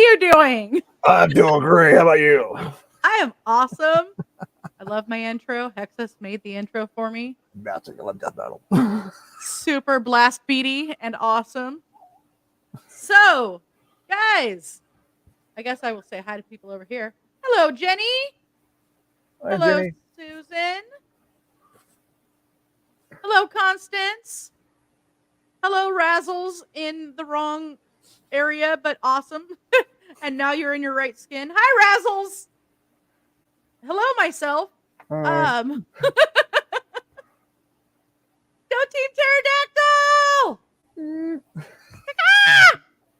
you doing? I'm doing great. How about you? I am awesome. I love my intro. Hexus made the intro for me. That's a love death battle. Super blast beady and awesome. So, guys, I guess I will say hi to people over here. Hello, Jenny. Hi, Hello, Jenny. Susan. Hello, Constance. Hello, Razzles in the wrong area, but awesome. And now you're in your right skin. Hi, Razzles. Hello, myself. Go Team Pterodactyl!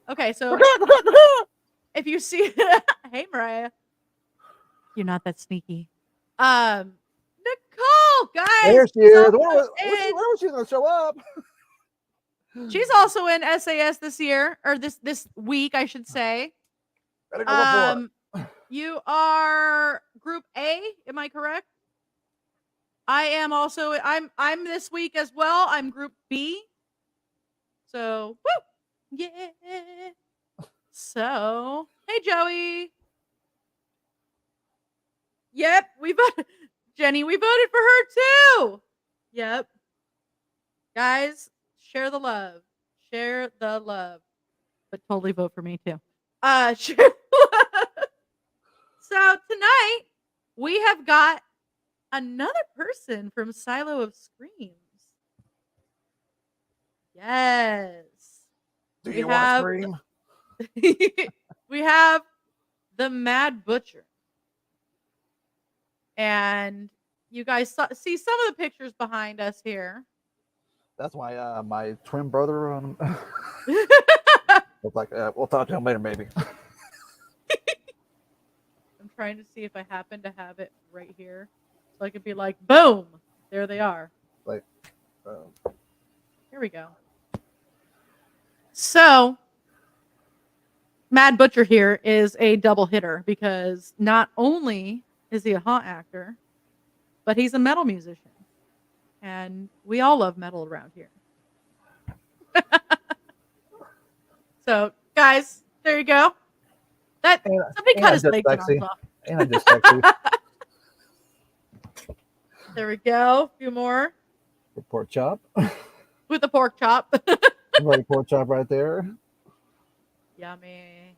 Okay, so if you see, hey Mariah, you're not that sneaky. Nicole, guys, There she is. When was she gonna show up? She's also in SAS this year, or this week, I should say. You are Group A, am I correct? I am also. I'm this week as well. I'm Group B. So, woo, yeah. So, hey Joey. Yep, we voted. Jenny, we voted for her too. Yep. Guys, share the love. Share the love. But totally vote for me too. Share the love. So tonight we have got another person from Silo of Screams. Yes. Do you want to scream? We have the Mad Butcher. And you guys see some of the pictures behind us here. That's my twin brother. Looks like we'll talk to him later, maybe. I'm trying to see if I happen to have it right here, so I could be like, boom, there they are. Like, here we go. So, Mad Butcher here is a double hitter because not only is he a haunt actor, but he's a metal musician. And we all love metal around here. So, guys, there you go. Somebody cut his legs off. And I'm just sexy. There we go. A few more. The pork chop. With the pork chop. Right, pork chop right there. Yummy.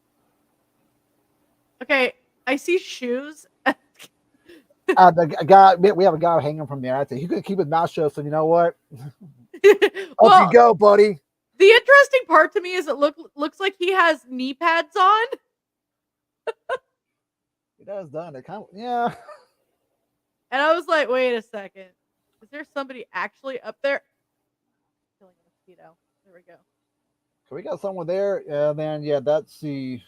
Okay, I see shoes. The guy, we have a guy hanging from the attic. He couldn't keep his mouth shut, so you know what? Well, up you go, buddy. The interesting part to me is it looks like he has knee pads on. He does, done it kind of, yeah. And I was like, wait a second, is there somebody actually up there? Killing a mosquito. There we go. So we got someone there, and then yeah, that's the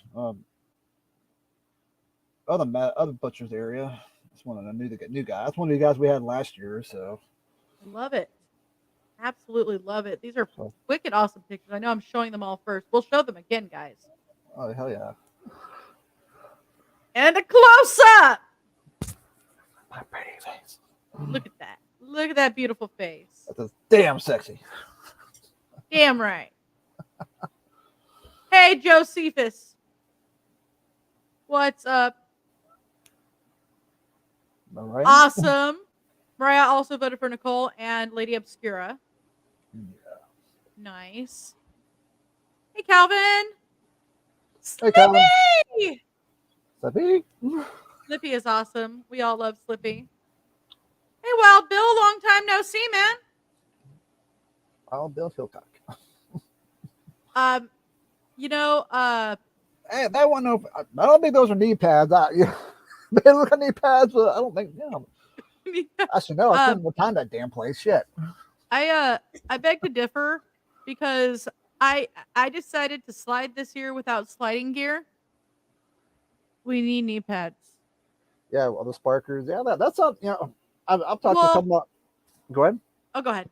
other butcher's area. That's one of the new guy. That's one of the guys we had last year. So I love it. Absolutely love it. These are wicked awesome pictures. I know I'm showing them all first. We'll show them again, guys. Oh, hell yeah. And a close-up. My pretty face. Look at that. Look at that beautiful face. That's damn sexy. Damn right. Hey, Josephus. What's up? All right. Awesome. Mariah also voted for Nicole and Lady Obscura. Yeah. Nice. Hey, Calvin. Hey, Calvin. Slippy. Slippy is awesome. We all love Slippy. Hey, Wild Bill. Long time no see, man. Wild Bill Hillcock. Hey, that one. I don't think those are knee pads. They look like knee pads, but I don't think. Yeah. Actually, no. I couldn't find that damn place. Shit. I beg to differ because I decided to slide this year without sliding gear. We need knee pads. Yeah, well, the sparkers. Yeah, that's not. I've talked to a couple. Go ahead. Oh, go ahead.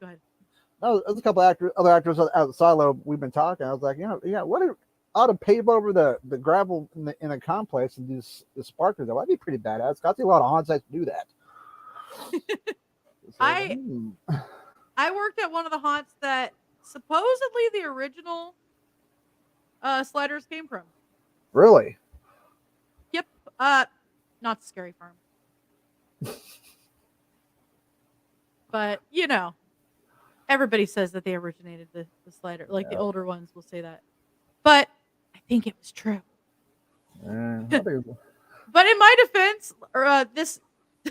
No, there's a couple other actors at the silo. We've been talking. I was like, what ought to pave over the gravel in a complex and do the sparkers. That would be pretty badass. Got to a lot of haunts that do that. So, I worked at one of the haunts that supposedly the original sliders came from. Really? Not Scary Farm. But everybody says that they originated the slider. Like the older ones will say that. But I think it was true. But in my defense, this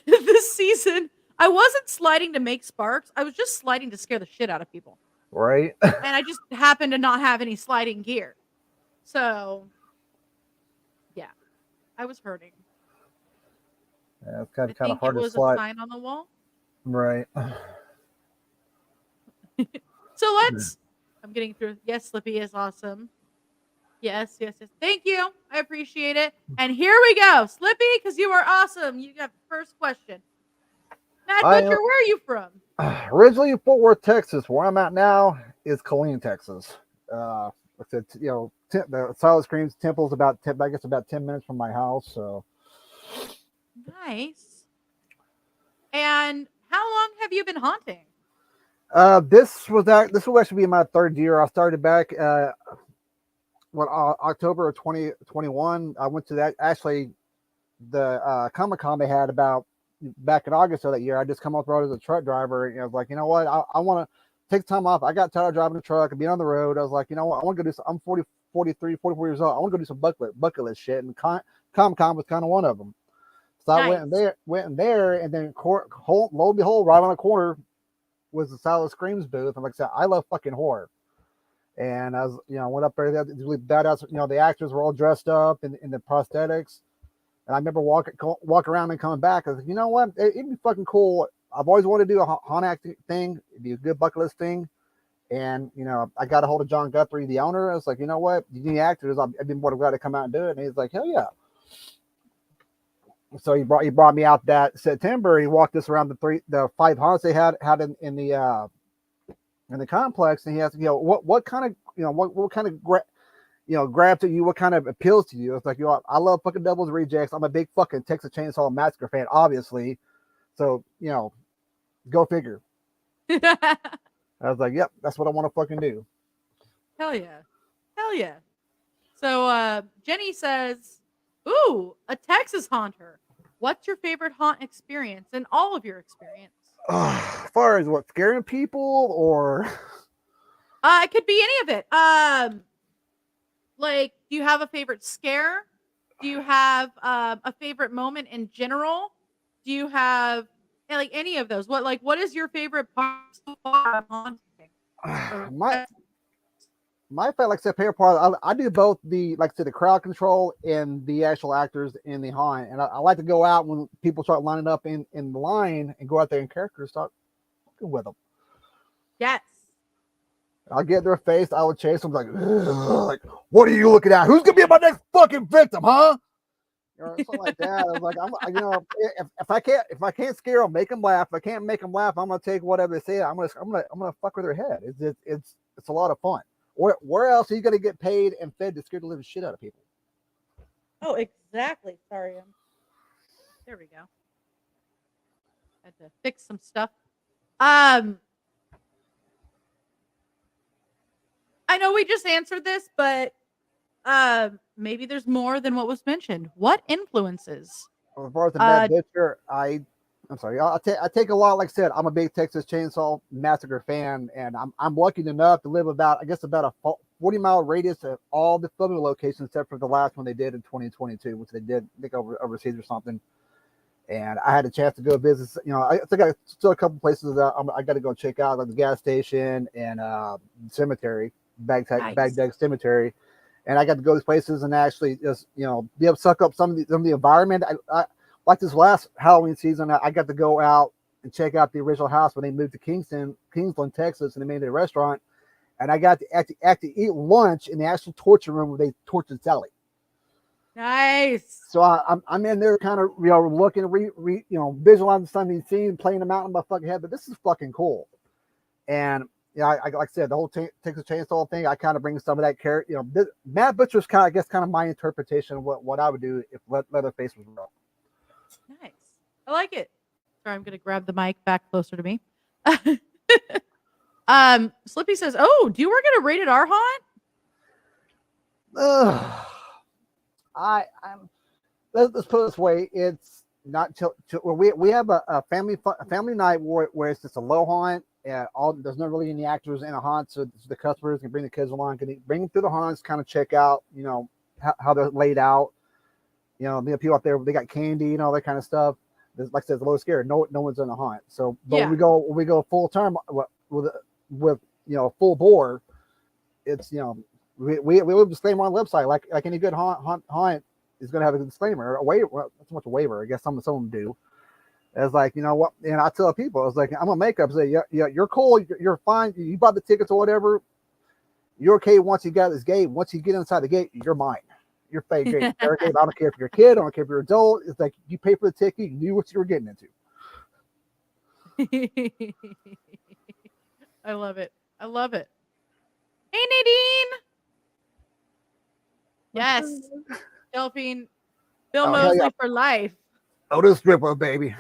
this season, I wasn't sliding to make sparks. I was just sliding to scare the shit out of people. Right. And I just happened to not have any sliding gear. So, yeah, I was hurting. Yeah, it's kind of hard to slide. It was a sign on the wall. Right. So I'm getting through. Yes, Slippy is awesome. Yes. Thank you. I appreciate it. And here we go. Slippy, because you are awesome. You got the first question. Mad Butcher, where are you from? Originally Fort Worth, Texas. Where I'm at now is Killeen, Texas. Like I said, the Silent Screams Temple's about 10 minutes from my house. So nice. And how long have you been haunting? This will actually be my third year. I started back October of 2021. I went to that the Comic-Con they had about back in August of that year. I just come off the road as a truck driver, and I was like, you know what, I want to take time off. I got tired of driving the truck and being on the road. I was like, you know what, I want to go do some. I'm 44 years old. I want to go do some bucket list shit, and Comic-Con was kind of one of them. So nice. I went in there, and then lo and behold, right on the corner was the Silent Screams booth. And like I said, I love fucking horror. And I was, went up there. They really badass. The actors were all dressed up in the prosthetics. And I remember walk around and coming back. I was like, you know what? It'd be fucking cool. I've always wanted to do a haunt acting thing. It'd be a good bucket list thing. And, I got a hold of John Guthrie, the owner. I was like, you know what? You need actors. I'd be more than glad to come out and do it. And he's like, hell yeah. So he brought me out that September. He walked us around the 5 haunts they had in the complex, and he asked, what kind of what kind of grabs at you, what kind of appeals to you? It's like, I love fucking Devil's Rejects. I'm a big fucking Texas Chainsaw Massacre fan, obviously. So go figure. I was like, yep, that's what I want to fucking do. Hell yeah. So Jenny says, ooh, a Texas haunter. What's your favorite haunt experience in all of your experience? As far as what, scaring people or? It could be any of it. Like, do you have a favorite scare? Do you have a favorite moment in general? Do you have like any of those? What is your favorite part so far of haunting? My favorite part, I do both the crowd control and the actual actors in the haunt. And I like to go out when people start lining up in the line and go out there in character and start fucking with them. Yes. I'll get their face. I would chase them like, what are you looking at? Who's going to be my next fucking victim, huh? Something like that. I was like, if I can't scare them, make them laugh. If I can't make them laugh, I'm going to take whatever they say. I'm going to fuck with their head. It's a lot of fun. Where else are you going to get paid and fed to scare the living shit out of people? Oh, exactly. Sorry. There we go. Had to fix some stuff. I know we just answered this, but maybe there's more than what was mentioned. What influences? As far as the Mad Butcher, I'm sorry. I take a lot. Like I said, I'm a big Texas Chainsaw Massacre fan, and I'm lucky enough to live about a 40-mile radius of all the filming locations, except for the last one they did in 2022, which they did, I think, overseas or something. And I had a chance to go visit. I think I still a couple places that I got to go check out, like the gas station and cemetery, Bagdad Cemetery. And I got to go to these places and actually just be able to suck up some of the environment. I like this last Halloween season, I got to go out and check out the original house when they moved to Kingsland, Texas, and they made it a restaurant. And I got to actually eat lunch in the actual torture room where they tortured Sally. Nice. So I'm in there kind of looking, visualizing some of these scenes, playing them out in my fucking head. But this is fucking cool. And I like I said, the whole Texas Chainsaw thing, I kind of bring some of that character. Mad Butcher's kind of my interpretation of what I would do if Leatherface was real. Nice. I like it. Sorry, I'm gonna grab the mic back closer to me. Slippy says, "Oh, do you work at a rated R haunt?" let's put it this way: it's not well, we have a family night where it's just a low haunt. All there's not really any actors in a haunt, so the customers can bring the kids along, can bring them through the haunts, kind of check out, how they're laid out. The people out there, they got candy and all that kind of stuff. Like I said, it's a little scary. No one's in a haunt. So, but Yeah. when we go full term with full bore, it's we leave a disclaimer on the website, like any good haunt is going to have a disclaimer, a waiver. Well, not so much a waiver, I guess some of them do. It's like, you know what, and I tell people, it's like, I'm gonna make up, say, yeah, you're cool, you're fine, you bought the tickets or whatever, you're okay once you got this gate. Once you get inside the gate, you're mine. You're fake gate. I don't care if you're a kid, I don't care if you're an adult. It's like you pay for the ticket, you knew what you were getting into. I love it. I love it. Hey, Nadine. Yes. Delphine. Bill Mosley yeah. For life. Oh, this stripper, baby.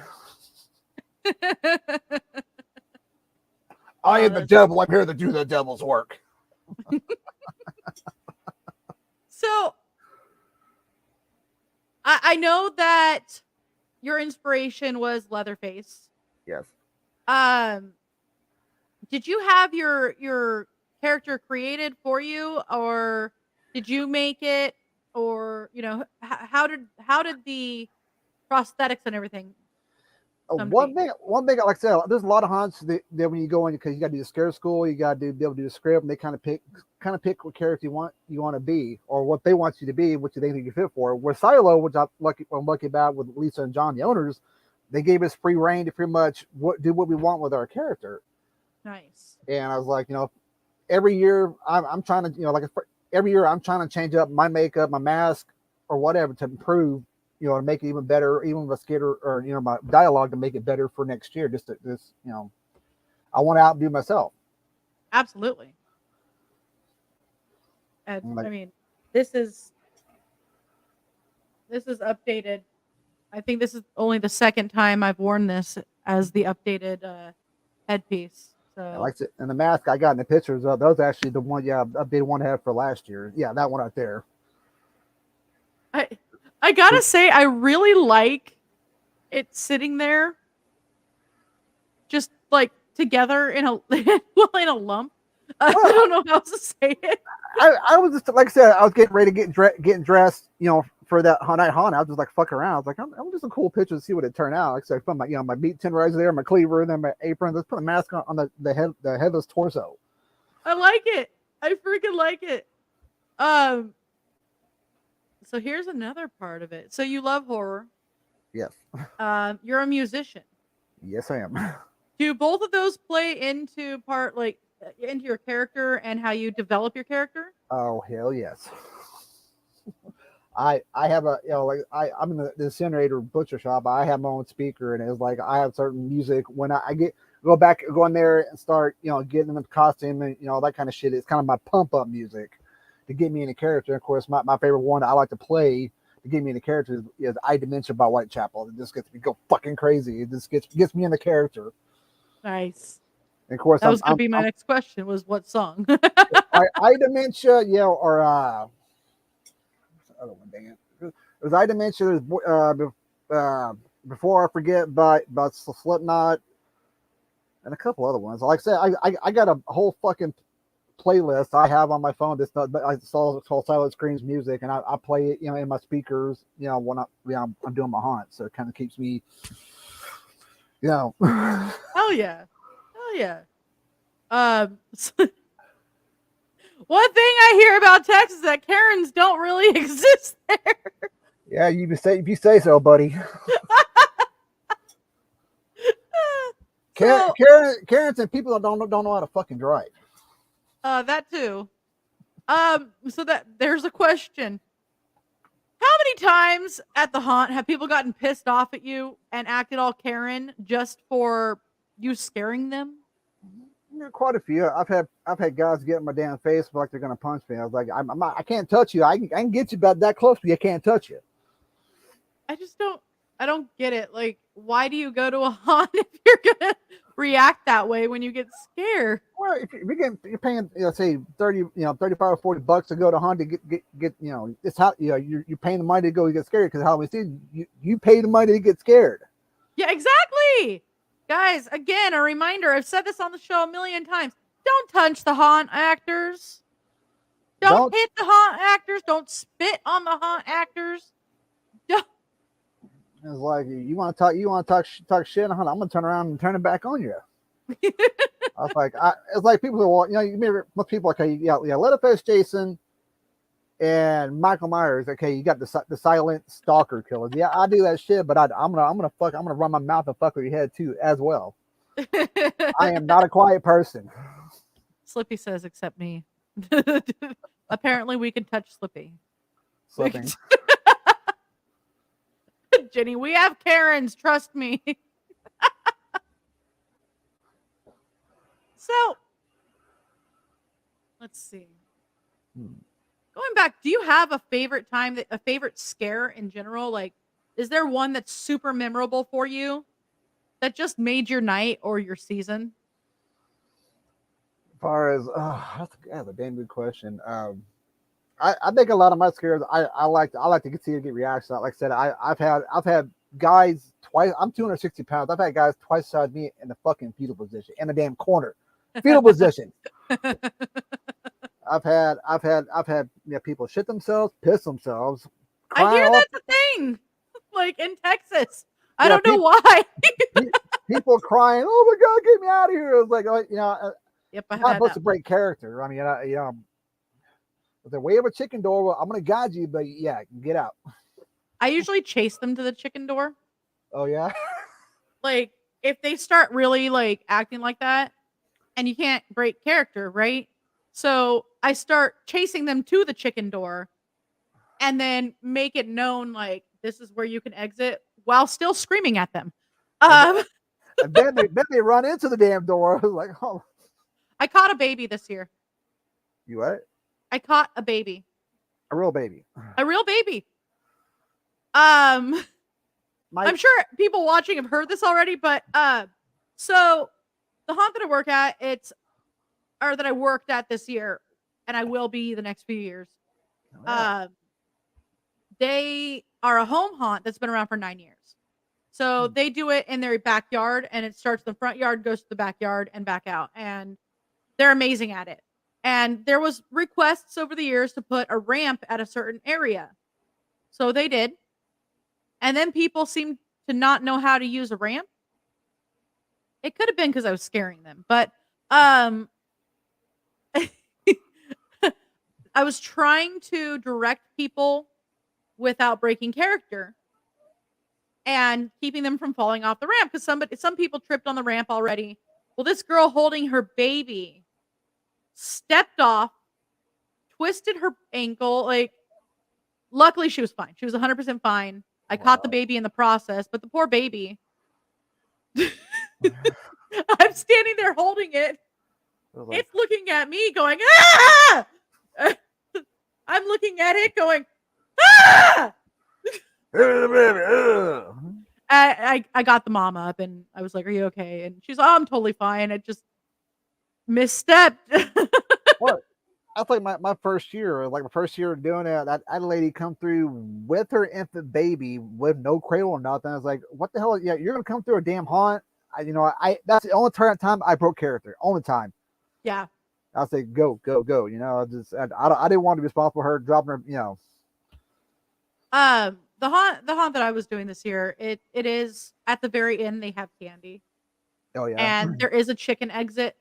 I am the devil. I'm here to do the devil's work. So, I know that your inspiration was Leatherface. Yes. Did you have your character created for you, or did you make it, or how did the prosthetics and everything? One thing, like I said, there's a lot of haunts that when you go in, because you got to do the scare school, you got to be able to do the script, and they kind of pick what character you want to be, or what they want you to be, what you think you fit for. With Silo, which I'm lucky about with Lisa and John, the owners, they gave us free reign to pretty much do what we want with our character. Nice. And I was like, every year I'm trying to, every year I'm trying to change up my makeup, my mask, or whatever to improve. To make it even better, even with a skater or, my dialogue to make it better for next year. I want to outdo myself. Absolutely. And I mean, this is updated. I think this is only the second time I've worn this as the updated headpiece. So, like it, and the mask I got in the pictures, that was actually the one, updated one I had for last year. Yeah, that one right there. I gotta say, I really like it sitting there, just like together in a in a lump. I don't know how else to say it. I was just, like I said, I was getting ready to getting dressed, for that night haunt. I was just like fucking around. I was like, I'm just a cool picture to see what it turned out. Like I said, I put my my meat tenderizer there, my cleaver, and then my apron. Let's put a mask on the headless torso. I like it. I freaking like it. So here's another part of it. So you love horror. Yes. You're a musician. Yes, I am. Do both of those play into into your character and how you develop your character? Oh, hell yes. I have a, I'm in the incinerator butcher shop. I have my own speaker, and it's like I have certain music when I go in there and start, getting in the costume and, all that kind of shit. It's kind of my pump up music to get me in a character. Of course, my favorite one I like to play to get me in the character is I Dementia by Whitechapel. It just gets me go fucking crazy. It just gets me in the character. Nice. And of course, that was going to be my next question. Was what song? I Dementia, or other one, dang it. There's I Dementia. Before I forget, about Slipknot, and a couple other ones. Like I said, I got a whole fucking playlist I have on my phone. That's not, but it's called Silent Screams Music, and I play it, in my speakers, when I'm doing my haunt. So it kind of keeps me, Hell yeah. Hell yeah. One thing I hear about Texas is that Karens don't really exist there. Yeah, if you say so, buddy. Karens and people that don't know how to fucking drive. That too. So that there's a question. How many times at the haunt have people gotten pissed off at you and acted all Karen just for you scaring them? Quite a few. I've had guys get in my damn face like they're gonna punch me. I was like, I can't touch you. I can get you about that close, but I can't touch you. I just don't. I don't get it. Like, why do you go to a haunt if you're gonna react that way when you get scared? Well, if you're paying, say 30, 35 or $40 to go to Honda, get, it's how, you're paying the money to go get scared because Halloween season, you pay the money to get scared. Yeah, exactly. Guys, again, a reminder. I've said this on the show a million times. Don't touch the haunt actors. Don't hit the haunt actors. Don't spit on the haunt actors. Don't. It's like you want to talk shit. I'm gonna turn around and turn it back on you. I was like, it's like people who, you remember most people are like, yeah, Leatherface Jason and Michael Myers. Okay, you got the silent stalker killers. Yeah, I do that shit, but I'm gonna run my mouth and fuck with your head too as well. I am not a quiet person. Slippy says, except me. Apparently, we can touch Slippy. Slipping. Jenny, we have Karens. Trust me. So, let's see. Going back, do you have a favorite a favorite scare in general? Like, is there one that's super memorable for you that just made your night or your season? As far as that's a damn good question. I think a lot of my scares I like to see get reactions. Like I said, I've had guys twice. I'm 260 pounds. I've had guys twice the size of me in the fucking fetal position in the damn corner, fetal position. I've had people shit themselves, piss themselves. I hear that's a thing. Like in Texas, I don't know why. People crying, "Oh my god, get me out of here!" It was like, yep, I'm not supposed to break character. I mean, if they wave a chicken door, well, I'm gonna guide you, but yeah, get out. I usually chase them to the chicken door. Oh yeah. Like if they start really like acting like that, and you can't break character, right? So I start chasing them to the chicken door, and then make it known like this is where you can exit while still screaming at them. And then they run into the damn door. I was like, oh. I caught a baby this year. You what? I caught a baby. A real baby. A real baby. I'm sure people watching have heard this already, but so the haunt that I work at, that I worked at this year, and I will be the next few years. Oh, yeah. They are a home haunt that's been around for 9 years. So they do it in their backyard, and it starts in the front yard, goes to the backyard, and back out. And they're amazing at it. And there was requests over the years to put a ramp at a certain area. So they did. And then people seemed to not know how to use a ramp. It could have been because I was scaring them. But I was trying to direct people without breaking character and keeping them from falling off the ramp because some people tripped on the ramp already. Well, this girl holding her baby stepped off, twisted her ankle. Like, luckily she was fine. She was 100% fine. I caught the baby in the process, but the poor baby. I'm standing there holding it. It's looking at me going, ah! I'm looking at it going, ah! I got the mom up and I was like, are you okay? And she's like, oh, I'm totally fine. I just misstepped. What? I think my first year, doing it, that lady come through with her infant baby with no cradle or nothing. I was like, what the hell? Yeah, you're gonna come through a damn haunt. That's the only time I broke character. Only time. Yeah. I say go. I didn't want to be responsible for her dropping her. The haunt that I was doing this year, it is at the very end. They have candy. Oh yeah. And there is a chicken exit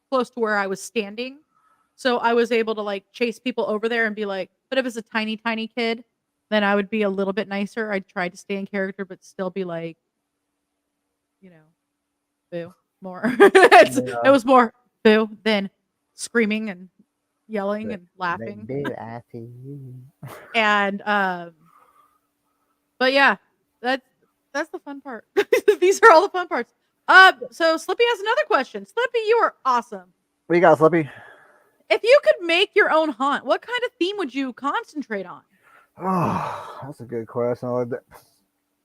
close to where I was standing. So I was able to like chase people over there and be like, but if it's a tiny, tiny kid, then I would be a little bit nicer. I'd try to stay in character, but still be like, boo more. It was more boo than screaming and yelling and laughing. And but yeah, that's the fun part. These are all the fun parts. So Slippy has another question. Slippy, you are awesome. What you got, Slippy? If you could make your own haunt, what kind of theme would you concentrate on? Oh, that's a good question.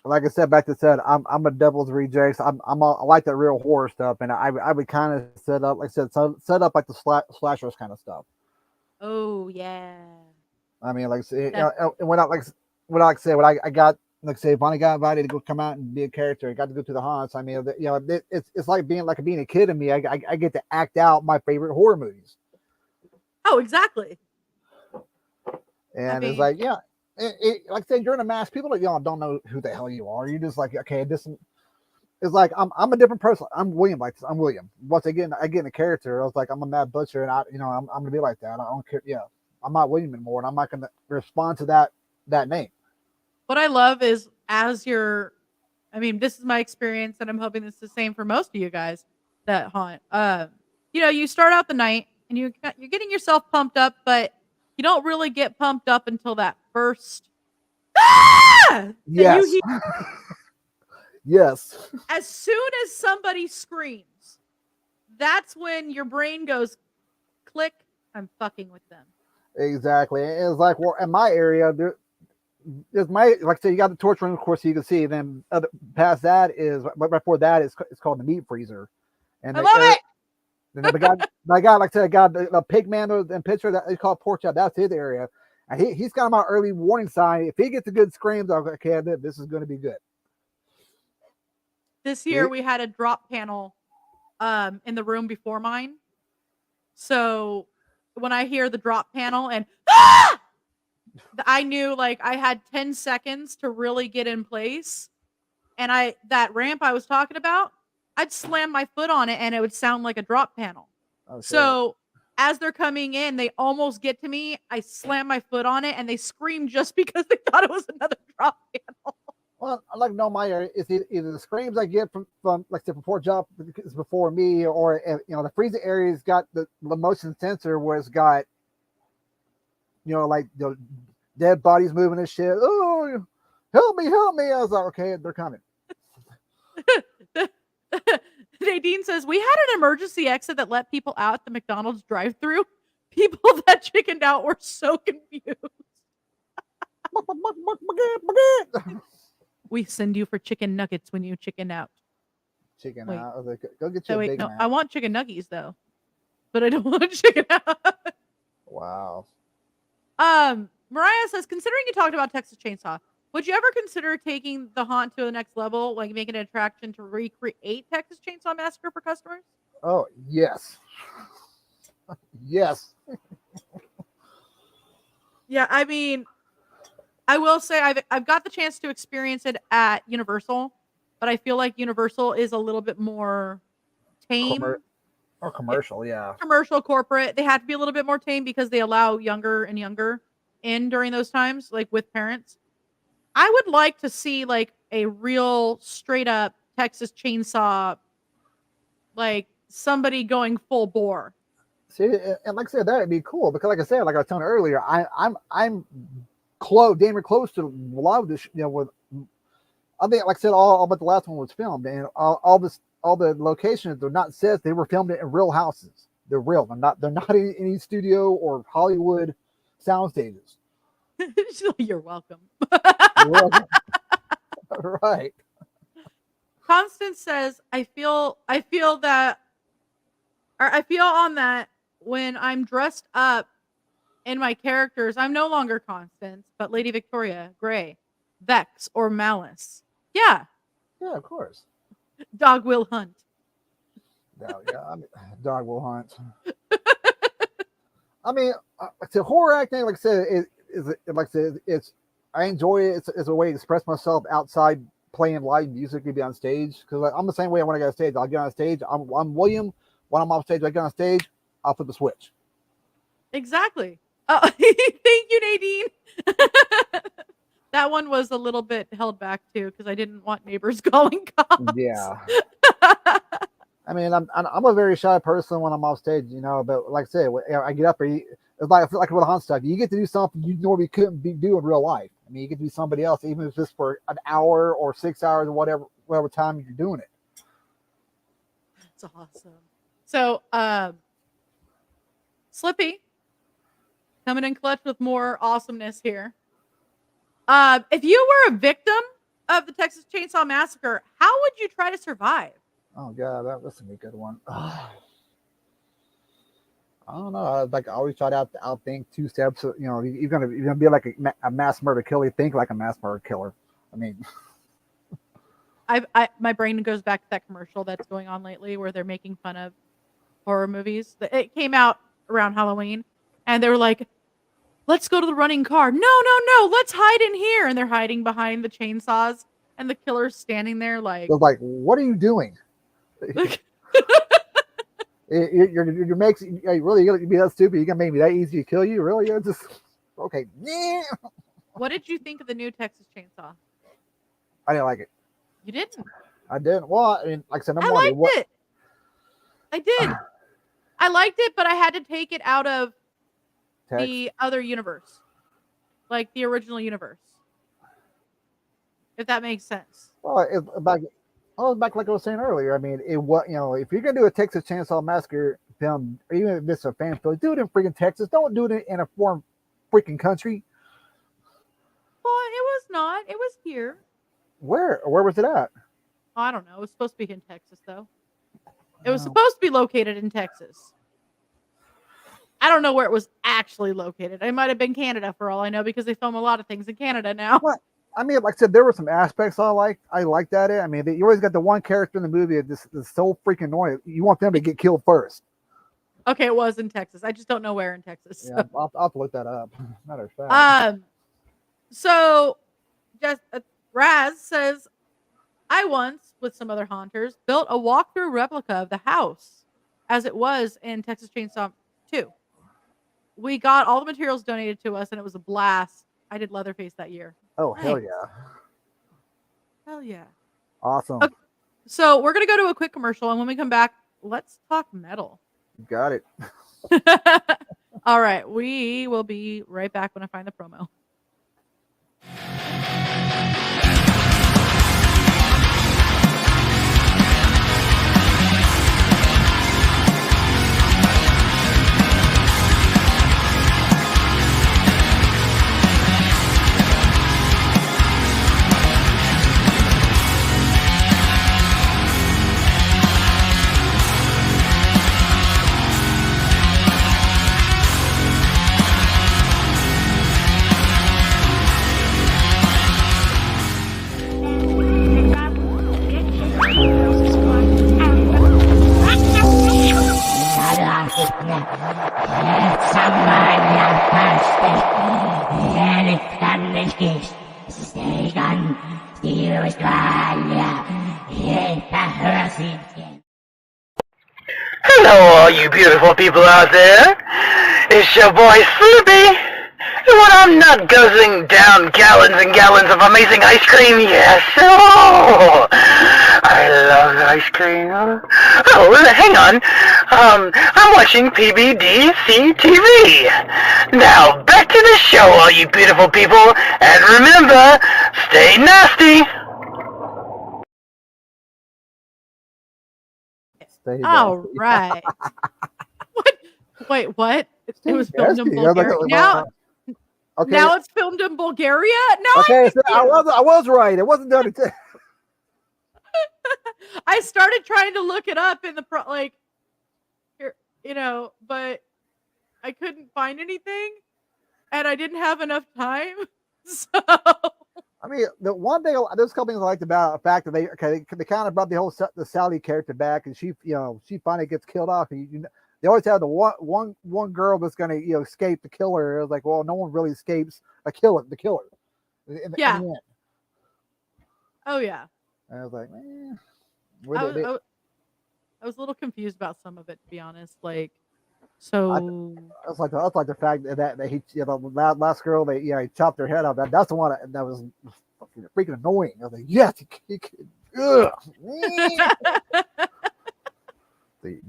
like I said, back to said, I'm a devil's rejects. I like that real horror stuff, and I would kind of set up, like I said, set up like the slashers kind of stuff. Oh yeah. I mean, like I said, Definitely. when I said, when I got, like I say, finally got invited to go come out and be a character, I got to go to the haunts. I mean, it's like being a kid in me. I get to act out my favorite horror movies, Oh, exactly. I and it's mean, like, yeah, like I said, you're in a mask. People like y'all don't know who the hell you are. You're just like, okay, this. It's like I'm a different person. I'm William. Like I'm William. Once I get in a character, I was like I'm a mad butcher, and I'm gonna be like that. I don't care. Yeah, I'm not William anymore, and I'm not gonna respond to that name. what I love is as you're I mean, this is my experience, and I'm hoping this is the same for most of you guys that haunt. You start out the night and you're getting yourself pumped up, but you don't really get pumped up until that first that you Yes, hear. yes, As soon as somebody screams, that's when your brain goes click. I'm fucking with them. exactly. It's like, well, in my area, there's my, like I said, you got the torch room, of course, so you can see. Then past that is right before that is it's called the meat freezer, and I love it. then the guy, like I said, I got the pig man and picture that they call pork chop. That's his area, and he's got my early warning sign. If he gets a good screams, I'm like, okay, this is going to be good. This year we had a drop panel in the room before mine. So when I hear the drop panel and I knew like I had 10 seconds to really get in place. And that ramp I was talking about, I'd slam my foot on it and it would sound like a drop panel. Oh shit. So as they're coming in, they almost get to me. I slam my foot on it and they scream just because they thought it was another drop panel. Well, I like no my area. It's either the screams I get from like I said before job is before me, or the freezer area's got the motion sensor where it's got like dead bodies moving and shit. Oh, help me, help me! I was like, okay, they're coming. Nadine says, we had an emergency exit that let people out at the McDonald's drive through. People that chickened out were so confused. We send you for chicken nuggets when you chicken out. Chicken Wait. out. I was like, go get So your wait, Big no, Mac. I want chicken nuggies though, but I don't want chicken out. Wow. Mariah says, considering you talked about Texas Chainsaw, would you ever consider taking the haunt to the next level, like making an attraction to recreate Texas Chainsaw Massacre for customers? Oh yes, yes. Yeah, I mean, I will say I've got the chance to experience it at Universal, but I feel like Universal is a little bit more tame. Or commercial, yeah. Commercial, corporate, they have to be a little bit more tame because they allow younger and younger in during those times, like with parents. I would like to see like a real straight up Texas Chainsaw, like somebody going full bore. See, and like I said, that'd be cool because, like I said, like I was telling you earlier, I'm damn near close to a lot of this. With I think, like I said, all but the last one was filmed, and all the locations they're not sets. They were filmed in real houses. They're real. They're not in any studio or Hollywood sound stages. You're welcome. You're welcome. Right. Constance says, I feel that, or I feel on that when I'm dressed up in my characters, I'm no longer Constance, but Lady Victoria, Gray, Vex, or Malice. Yeah, Yeah, of course. dog will hunt. No, yeah, I mean, dog will hunt. I mean, the horror acting, like I said, is like I said, I enjoy it. It's a way to express myself outside playing live music, maybe on stage. Because I'm the same way when I get on stage. I'll get on stage. I'm William. When I'm off stage, I get on stage. I'll flip the switch. Exactly. Oh, thank you, Nadine. That one was a little bit held back too because I didn't want neighbors calling cops. Yeah. I mean, I'm a very shy person when I'm off stage, But like I said, I get up there. It's like I feel like with the hunt stuff, you get to do something you normally couldn't do in real life. I mean, you get to be somebody else, even if it's just for an hour or 6 hours or whatever time you're doing it. That's awesome. So, Slippy coming in clutch with more awesomeness here. If you were a victim of the Texas Chainsaw Massacre, how would you try to survive? Oh god, that's gonna be a good one. I don't know. I always try to outthink two steps. You're gonna be like a mass murder killer. You think like a mass murder killer. I mean, My brain goes back to that commercial that's going on lately where they're making fun of horror movies. It came out around Halloween, and they were like, "Let's go to the running car." No, no, no. Let's hide in here, and they're hiding behind the chainsaws, and the killer's standing there like, I was like, what are you doing? You're makes really you're gonna be that stupid. You're gonna make me that easy to kill you? Really? You're just okay. What did you think of the new Texas Chainsaw? I didn't like it. You didn't. I didn't. Well, I mean, like I said, I liked it. I did. I liked it, but I had to take it out of the other universe, like the original universe. If that makes sense. Well, back like I was saying earlier. I mean, if you're gonna do a Texas Chainsaw Massacre film, or even if it's a fan film, do it in freaking Texas. Don't do it in a foreign freaking country. Well, it was not. It was here. Where was it at? I don't know. It was supposed to be in Texas, though. It was supposed to be located in Texas. I don't know where it was actually located. It might have been Canada for all I know, because they film a lot of things in Canada now. What? I mean, like I said, there were some aspects I liked at it. I mean, you always got the one character in the movie that's so freaking annoying. You want them to get killed first. Okay, it was in Texas. I just don't know where in Texas. So. Yeah, I'll have to look that up. Matter of fact. So, just Raz says, I once, with some other haunters, built a walkthrough replica of the house as it was in Texas Chainsaw 2. We got all the materials donated to us, and it was a blast. I did Leatherface that year. Oh, nice. hell yeah. Hell yeah. Awesome. Okay, so we're going to go to a quick commercial, and when we come back, let's talk metal. Got it. All right. We will be right back when I find the promo. Hello, all you beautiful people out there. It's your boy Sloopy. And when I'm not guzzling down gallons and gallons of amazing ice cream, yes, oh, I love ice cream. Oh, hang on. I'm watching PBDC TV. Now, back to the show, all you beautiful people. And remember, stay nasty. All right. What? Wait, what? It was filmed in Bulgaria. Now it's filmed in Bulgaria? No. Okay, so I was right. It wasn't done. I started trying to look it up in the but I couldn't find anything, and I didn't have enough time. So I mean, the one thing, there's a couple things I liked about the fact that they kind of brought the Sally character back, and she finally gets killed off. And they always have the one girl that's gonna escape the killer. It was like, well, no one really escapes the killer. In the end. Oh yeah. And I was like, I was a little confused about some of it, to be honest. Like, so I was like the fact that he, the last girl, he chopped her head off. That's the one that was freaking annoying. I was like, yes,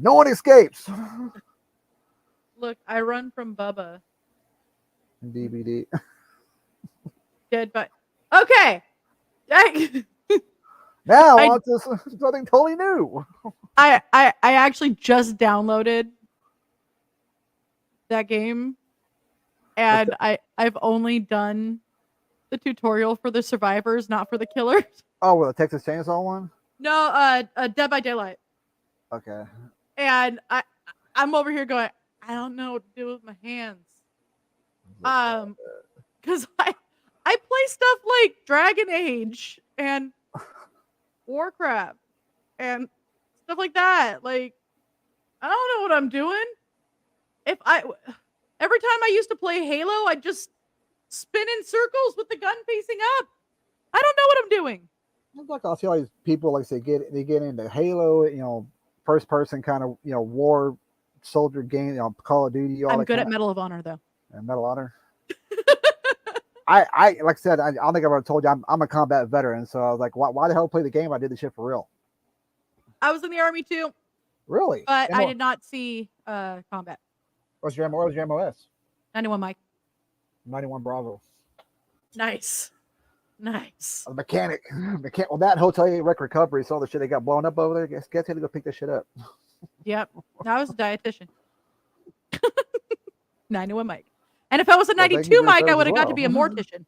no one escapes. Look, I run from Bubba. DVD. Dead, but okay. Now I want something totally new. I actually just downloaded that game, and I've only done the tutorial for the survivors, not for the killers. Oh, well, the Texas Chainsaw one. No, Dead by Daylight. Okay. And I'm over here going, I don't know what to do with my hands. Because I play stuff like Dragon Age and Warcraft and stuff like that. Like, I don't know what I'm doing. Every time I used to play Halo, I'd just spin in circles with the gun facing up. I don't know what I'm doing. It's like I see all these people, like they get into Halo, first person kind of war soldier game, Call of Duty. I'm good at Medal of Honor though. And Medal of Honor. I like I said, I don't think I've ever told you I'm a combat veteran, so I was like, why the hell play the game? I did the shit for real. I was in the Army too. Really? But I did not see combat. What was your MOS? 91 Mike. 91 Bravo. Nice. A mechanic. Well, that Hotel Wreck Recovery, saw the shit they got blown up over there. Guess had to go pick this shit up. Yep. I was a dietitian. 91 Mike. And if I was a 92 Mike, I would have got to be a mortician.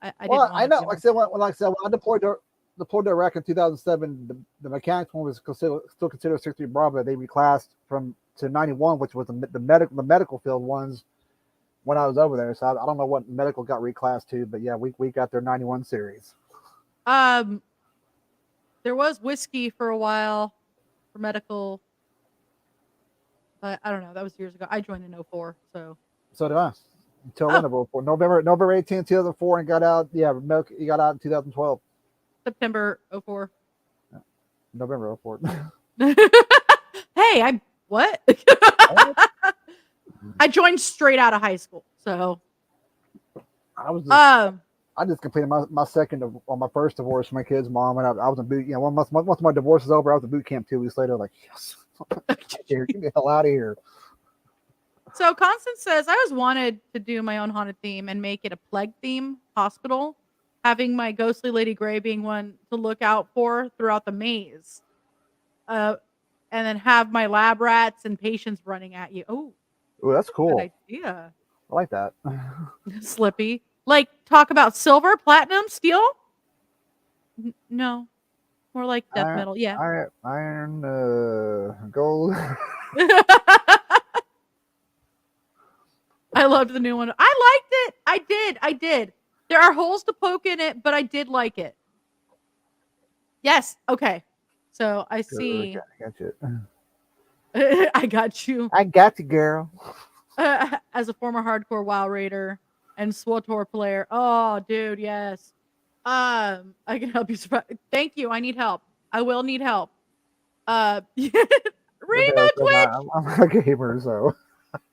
I know. Like I said, when I deployed to Iraq in 2007, the mechanics one was still considered 60 Bravo. They reclassed to 91, which was the medical field ones when I was over there. So I don't know what medical got reclassed to, but yeah, we got their 91 series. There was whiskey for a while for medical, but I don't know. That was years ago. I joined in 04, so. So did I. Until when of 04. November 18, 2004, and got out. Yeah, you got out in 2012. September 04. November 04. Hey, what? I joined straight out of high school, so. I just completed my second on my first divorce from my kid's mom, and I was in boot. Once my divorce was over, I was in boot camp 2 weeks later. Like, yes, get the hell out of here. So Constance says, I always wanted to do my own haunted theme and make it a plague theme hospital, having my ghostly Lady Grey being one to look out for throughout the maze. And then have my lab rats and patients running at you. Oh, that's cool. Good idea. I like that. Slippy. Like, talk about silver, platinum, steel? No. More like death metal. Yeah. Iron, gold. I loved the new one. I liked it. I did. There are holes to poke in it, but I did like it. Yes. Okay. So I see. I got you. I got you, girl. As a former hardcore WoW raider and SWTOR player. Oh, dude, yes. I can help you survive. Thank you. I need help. I will need help. Rainbow Twitch. I'm a gamer, so.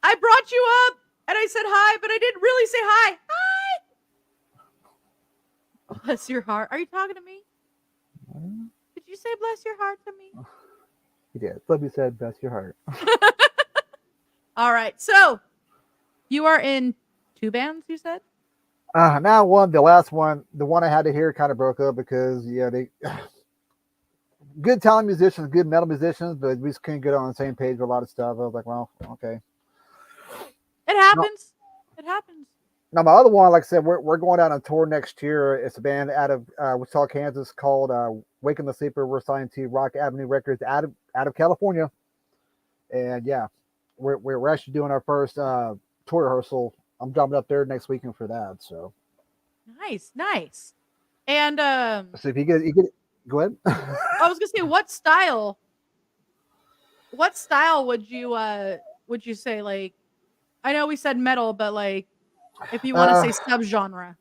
I brought you up and I said hi, but I didn't really say hi. Hi. Bless your heart. Are you talking to me? Did you say bless your heart to me? He did. Libby said bless your heart. All right. So you are in 2 bands, you said? Now the last one, the one I had to hear kind of broke up because they good talent musicians, good metal musicians, but we just couldn't get on the same page with a lot of stuff. I was like, well, okay. It happens. It happens. Now my other one, like I said, we're going out on tour next year. It's a band out of Wichita, Kansas called Waking the Sleeper. We're signed to Rock Avenue Records out of California, and yeah, we're actually doing our first tour rehearsal. I'm dropping up there next weekend for that. So nice. And so if you get go ahead. I was gonna say, what style would you say? Like, I know we said metal, but like, if you want to say subgenre.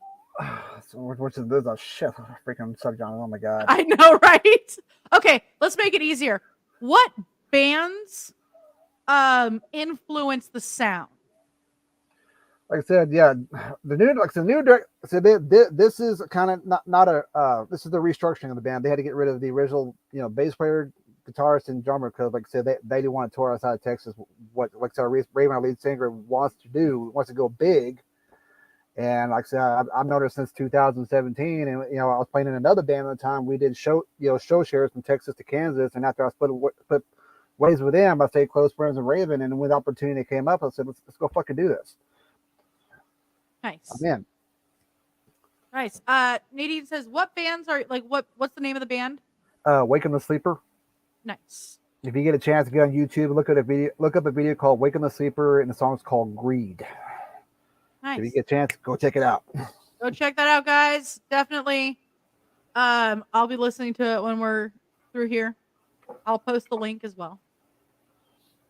Which is a shit freaking subgenre. Oh my god. I know, right? Okay, let's make it easier. What bands influence the sound? Like I said, yeah, this is kind of not a this is the restructuring of the band. They had to get rid of the original, bass player, guitarist, and drummer because, like I said, they didn't want to tour outside of Texas. What like I said, Raven, our lead singer, wants to go big. And like I said, I've known her since 2017, and I was playing in another band at the time. We did show shares from Texas to Kansas, and after I split ways with them, I stayed close friends with Raven. And when the opportunity came up, I said, let's go fucking do this. Nice. I'm in. Nice. Nadine says, what bands are like what's the name of the band? Waking the Sleeper. Nice. If you get a chance to get on YouTube, look up a video called Waking the Sleeper, and the song's called Greed. Nice. If you get a chance, go check it out. Go check that out, guys. Definitely. I'll be listening to it when we're through here. I'll post the link as well.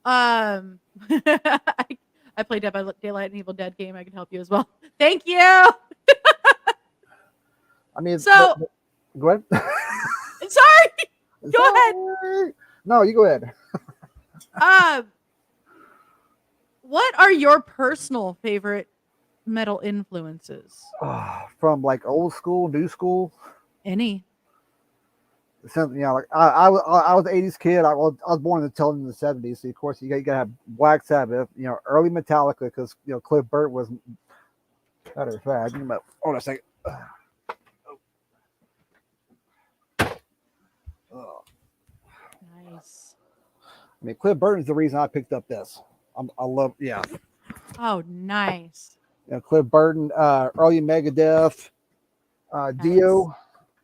I play Dead by Daylight and Evil Dead game. I can help you as well. Thank you. I mean, So go ahead. sorry. Go ahead. No, you go ahead. What are your personal favorite metal influences? From like old school, new school. Any? Like I was an '80s kid. I was born in the '70s. So of course, you gotta have Black Sabbath. Early Metallica, because Cliff Burton was. Matter of fact, hold on a second. Nice. I mean, Cliff Burton's the reason I picked up this. I love, Oh, nice. Cliff Burton, early Megadeth, Dio,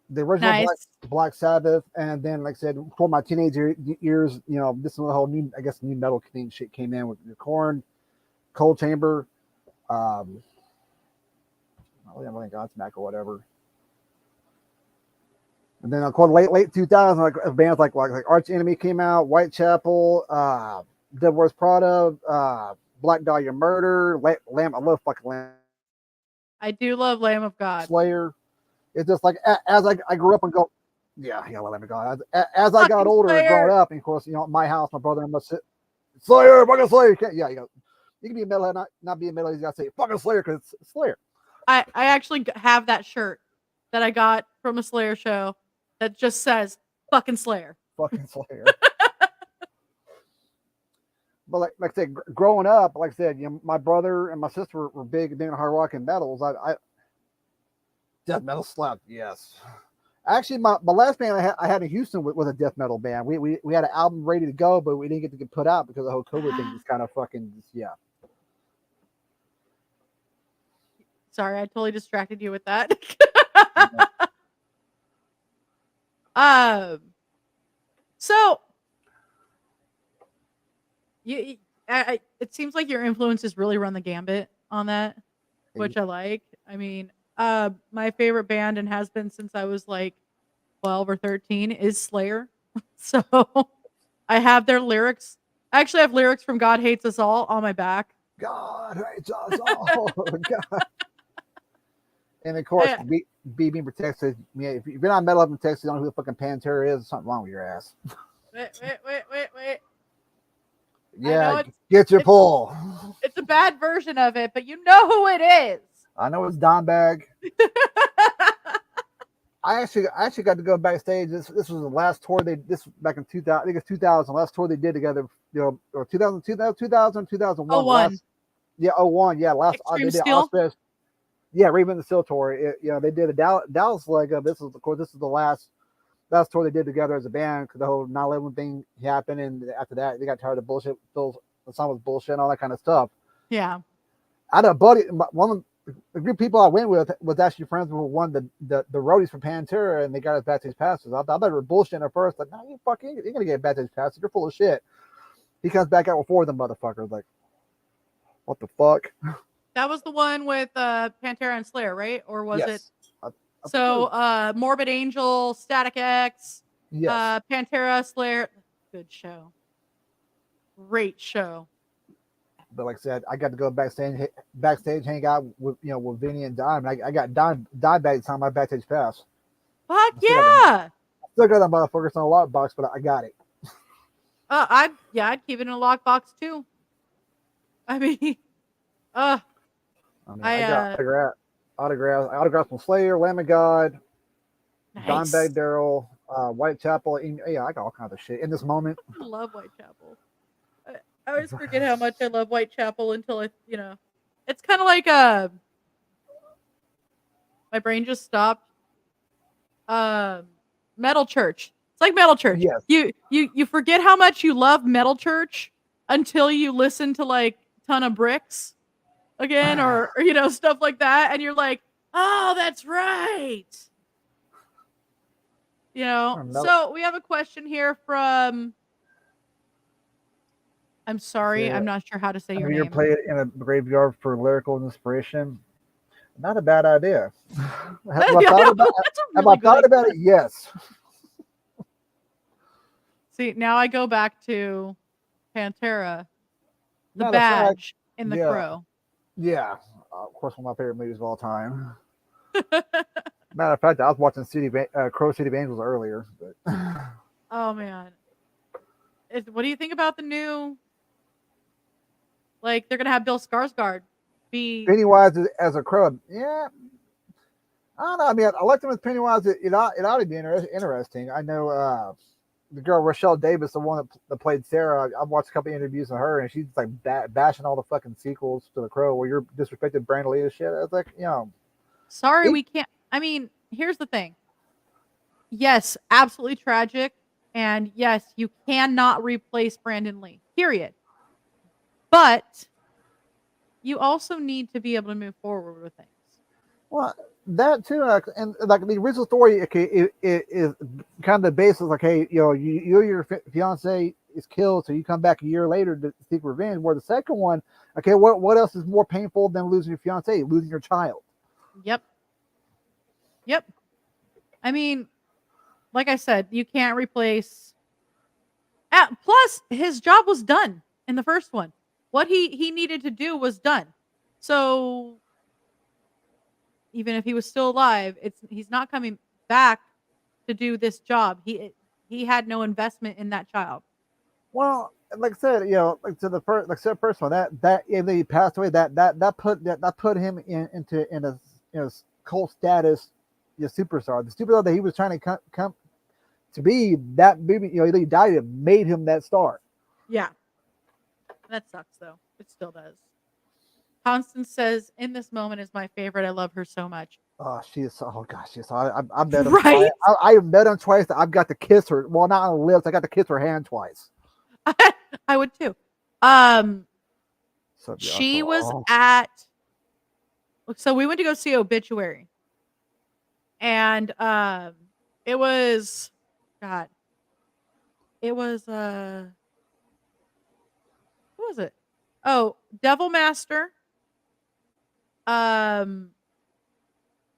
the original Black Sabbath, and then, like I said, for my teenager years, this is the whole new metal shit came in with the Korn, Cold Chamber, I think Godsmack or whatever. And then, of course, late 2000s, like bands like Arch Enemy came out, Whitechapel, Devil Wears Prada, Black Dahlia Murder, Lamb. I love fucking Lamb. I do love Lamb of God. Slayer. It's just like as I grew up and go, Lamb of God. As I got older and growing up, and of course, my house, my brother and my Slayer, fucking Slayer. You can be a metalhead, not be a metalhead. You gotta say fucking Slayer because it's Slayer. I actually have that shirt that I got from a Slayer show that just says fucking Slayer. Fucking Slayer. But like I said, growing up, like I said, my brother and my sister were big into hard rock and metals. I death metal slapped, yes. Actually, my last band I had in Houston was a death metal band. We had an album ready to go, but we didn't get to get put out because of the whole COVID thing. Just kind of fucking Sorry, I totally distracted you with that. So it seems like your influences really run the gambit on that, which I like. I mean, my favorite band, and has been since I was like 12 or 13, is Slayer. So I have their lyrics. I actually have lyrics from God Hates Us All on my back. God hates us all. God. And of course, being from Texas, if you're not metal up in Texas, you don't know who the fucking Pantera is, there's something wrong with your ass. Wait. Yeah, get your pull. It's a bad version of it, but you know who it is. I know it's Dimebag. I actually got to go backstage. This was the last tour this was back in 2000. I think it's 2000. Last tour they did together, or 2000, 2001. 01. Yeah, 01. Yeah, last Extreme they did Steel? Ozfest. Yeah, Raven the Steel tour. They did a Dallas leg of this. Of course, this is the last tour they did together as a band because the whole 9/11 thing happened, and after that they got tired of bullshit. The song was bullshit and all that kind of stuff. Yeah. I had a buddy, one of the group of people I went with was actually friends with one of the roadies from Pantera, and they got us backstage passes. I thought they were bullshitting at first, like, no, you're gonna get backstage passes. You're full of shit. He comes back out with 4 of them motherfuckers. Like, what the fuck? That was the one with Pantera and Slayer, right? Or was it? So, Morbid Angel, Static X, yes. Pantera, Slayer. Good show. Great show. But like I said, I got to go backstage, hang out with with Vinny and Dime. I got Dimebag on my backstage pass. Fuck yeah! Still got that motherfuckers on a lockbox, but I got it. I'd keep it in a lockbox too. I mean, I got autographs from Slayer, Lamb of God, nice. Dimebag Daryl, Whitechapel. Yeah, I got all kinds of shit in this moment. I love Whitechapel. I always forget how much I love Whitechapel until it's kind of like my brain just stopped. Metal Church. It's like Metal Church. Yes. You forget how much you love Metal Church until you listen to like Ton of Bricks, again, or stuff like that, and you're like, oh, that's right. So we have a question here from. I'm sorry, I'm not sure how to say your You're name. played in a graveyard for lyrical inspiration. Not a bad idea. Have I thought about it? Yes. See, now I go back to Pantera, the Matter of fact, badge in The Crow. Yeah. Of course, one of my favorite movies of all time. Matter of fact, I was watching Crow City of Angels earlier. But Oh man, what do you think about the new? Like they're gonna have Bill Skarsgård be Pennywise as a crow. Yeah, I don't know. I mean, I liked him as Pennywise. It ought to be interesting. I know the girl Rochelle Davis, the one that played Sarah. I've watched a couple of interviews of her, and she's like bashing all the fucking sequels to The Crow, where you're disrespecting Brandon Lee's shit. I was like, sorry, we can't. I mean, here's the thing. Yes, absolutely tragic, and yes, you cannot replace Brandon Lee. Period. But you also need to be able to move forward with things. Well, that too, and like the original story, okay, it is kind of the basis. Like, hey, your fiance is killed, so you come back a year later to seek revenge. Where the second one, okay, what else is more painful than losing your fiance, losing your child? Yep. I mean, like I said, you can't replace. Plus, his job was done in the first one. What he needed to do was done. So even if he was still alive, he's not coming back to do this job. He had no investment in that child. Well, like I said, like to the first one, that if he passed away, that put him into a cult status, superstar, the superstar that he was trying to come to be. That movie, he died, it made him that star. Yeah, that sucks though. It still does. Constance says, "In this moment is my favorite. I love her so much." Oh, she is. Oh gosh, she's. I met him right. twice. I met him twice. I've got to kiss her. Well, not on the lips. I got to kiss her hand twice. I would too. So she was at. So we went to go see Obituary, and it was, God, it was what was it? Oh, Devil Master.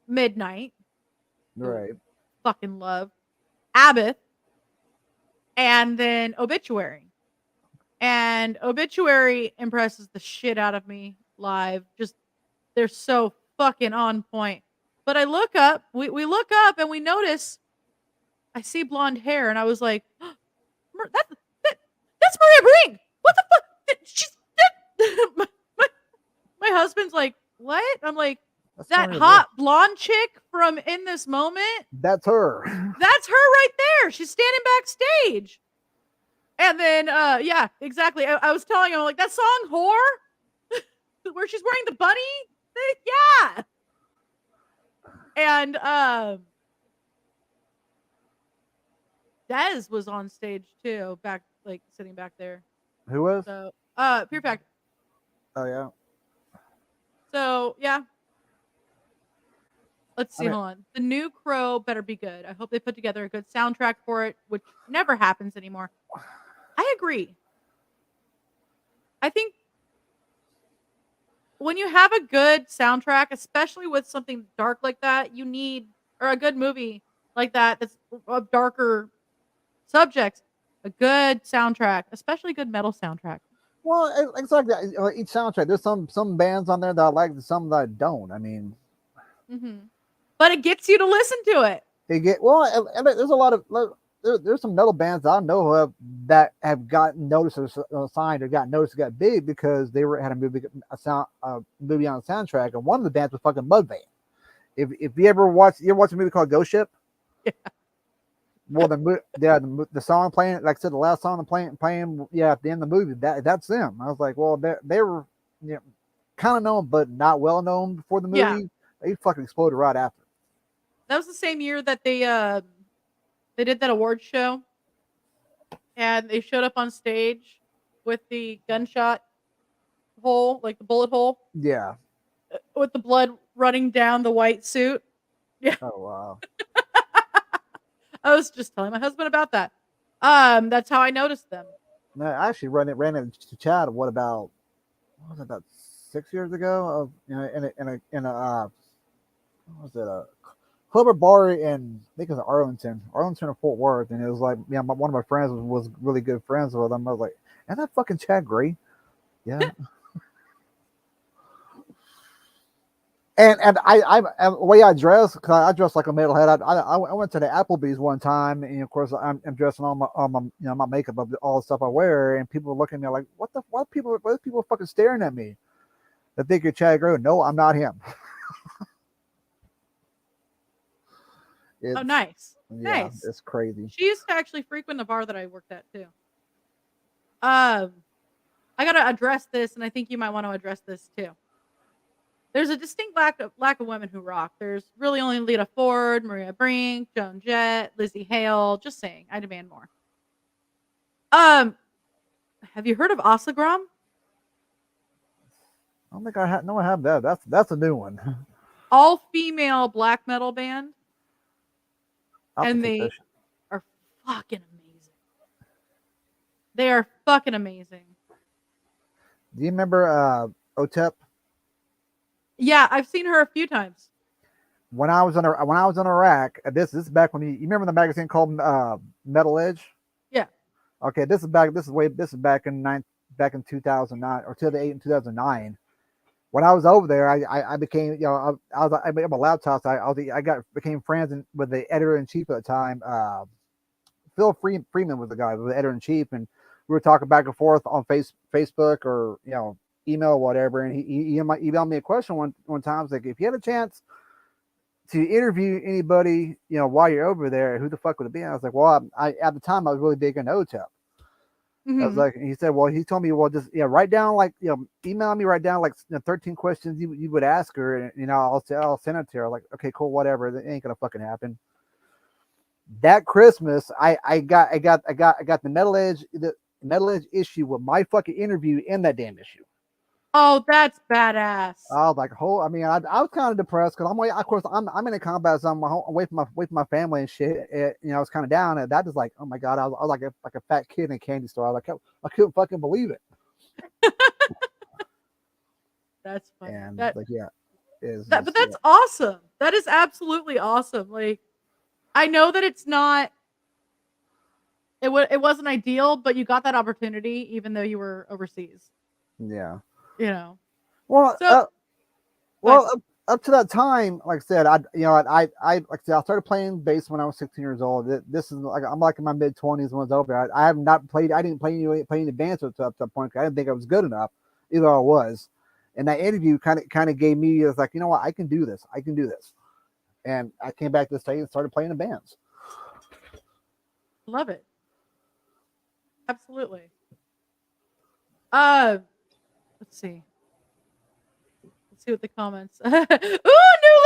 Midnight. Right. Fucking love. Abbott. And then Obituary. And Obituary impresses the shit out of me live. Just, they're so fucking on point. But I look up, we look up and we notice, I see blonde hair, and I was like, that's Maria Brink. What the fuck? She's my husband's like, what? I'm like, that hot blonde chick from In This Moment? That's her. That's her right there. She's standing backstage. And then, yeah, exactly. I was telling him, like, that song Whore, where she's wearing the bunny thing? Yeah. And Dez was on stage too, back, like, sitting back there. Who was? So, Pure Fact. Oh yeah. So yeah. Let's see. Hold on. The new Crow better be good. I hope they put together a good soundtrack for it, which never happens anymore. I agree. I think when you have a good soundtrack, especially with something dark like that, you need, or a good movie like that that's of darker subjects, a good soundtrack, especially good metal soundtrack. Well, exactly. Each soundtrack, there's some bands on there that I like, some that I don't. I mean, but it gets you to listen to it. There's a lot of there's some metal bands I know of that have gotten noticed or signed or got noticed, got big because they had a movie on the soundtrack, and one of the bands was fucking Mudvayne. If you ever watch a movie called Ghost Ship, yeah. Well, the song playing, like I said, the last song playing, at the end of the movie, that's them. I was like, well, they were, kind of known, but not well known before the movie. Yeah. They fucking exploded right after. That was the same year that they did that award show, and they showed up on stage with the gunshot hole, like the bullet hole, Yeah. with the blood running down the white suit. Yeah, Oh wow. I was just telling my husband about that. That's how I noticed them. No, I actually ran into Chad. What was it, about 6 years ago? Of what was it, a club or bar in, I think it was Arlington or Fort Worth, and it was like, yeah, one of my friends was really good friends with him. I was like, "And that fucking Chad Gray?" Yeah. And the way I dress, cause I dress like a metalhead. I went to the Applebee's one time, and of course I'm dressing my makeup of all the stuff I wear, and people look at me like, what people fucking staring at me? They think you're Chad Gray. No, I'm not him. Oh, It's nice, yeah, nice. it's crazy. She used to actually frequent the bar that I worked at too. Um, I gotta address this, and I think you might want to address this too. There's a distinct lack of women who rock. There's really only Lita Ford, Maria Brink, Joan Jett, Lizzie Hale. Just saying, I demand more. Um, have you heard of Osagram? I don't think I have. No, I have that. That's a new one. All female black metal band, I'll have to and take they this. are fucking amazing. They are fucking amazing. Do you remember OTEP? Yeah, I've seen her a few times. When I was in Iraq, this is back when you remember the magazine called Metal Edge. Yeah. Okay, this is back in 2009 or 2008 and 2009. When I was over there, I became, I made my laptop. So became friends with the editor in chief at the time. Phil Freeman was the guy, was the editor in chief, and we were talking back and forth on Facebook or email or whatever. And he emailed me a question one time. It's like, if you had a chance to interview anybody, while you're over there, who the fuck would it be? And I was like, well, I at the time I was really big on OTEP. I was Mhm. like, he said, well, he told me, well, just write down like, email me, write down like 13 questions you would ask her, and I'll send it to her. Like, okay, cool, whatever. That ain't gonna fucking happen. That Christmas, I got the Metal Edge issue with my fucking interview in that damn issue. Oh, that's badass. I was like, I mean, I was kind of depressed because of course, I'm in a combat zone, I'm away from my family and shit. I was kind of down, and that is like, oh my god, I was like a fat kid in a candy store. I couldn't fucking believe it. That's funny. And That like, yeah, is that but that's awesome. That is absolutely awesome. Like, I know that it's not it wasn't ideal, but you got that opportunity even though you were overseas. yeah. You know. Well, So well, up to that time, like I said, like I said, I started playing bass when I was 16 years old. This is like, I'm like in my mid 20s when I was over. I have not played. I didn't play any bands up to that point. I didn't think I was good enough. Either I was, and that interview kind of gave me, it was like, you know what, I can do this. I can do this. And I came back to the state and started playing in bands. love it. Absolutely. Uh, let's see. Let's see what the comments. Ooh, new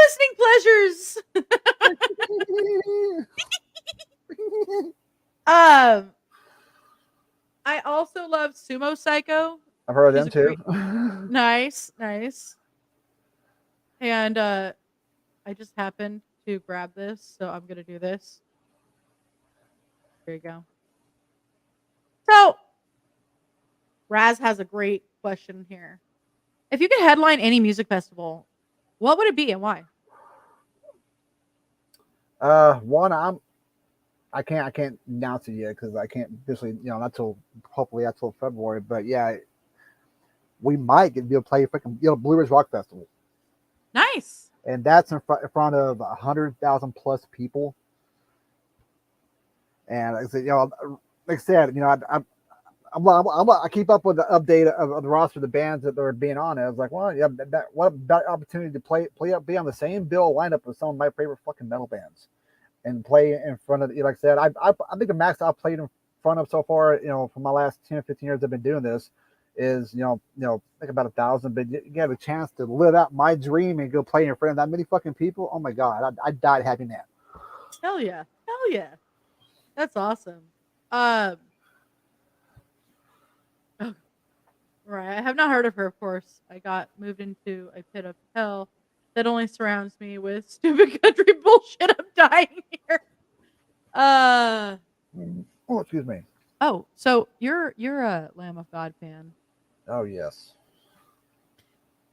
listening pleasures. Um, I also love Sumo Psycho. I've heard She's of a them great, too. nice. And I just happened to grab this, so I'm gonna do this. There you go. So Raz has a great question here. If you could headline any music festival, what would it be and why? One, I can't announce it yet because I can't officially, not till hopefully not till February. But yeah, we might be able to play freaking Blue Ridge Rock Festival, Nice. and that's in front of 100,000 plus people. And like I said, I keep up with the update of the roster of the bands that are being on it. I was like, well, yeah, what that opportunity to be on the same bill lineup with some of my favorite fucking metal bands, and play in front of, like I said, I think the max I've played in front of so far, for my last 10 or 15 years I've been doing this, is think about 1,000. But you get a chance to live out my dream and go play in front of that many fucking people. Oh my god, I died happy man. Hell yeah. Hell yeah. That's awesome. Um, oh, Right. I have not heard of her, of course. I got moved into a pit of hell that only surrounds me with stupid country bullshit. I'm dying here. Oh, excuse me. Oh, so you're a Lamb of God fan. Oh yes.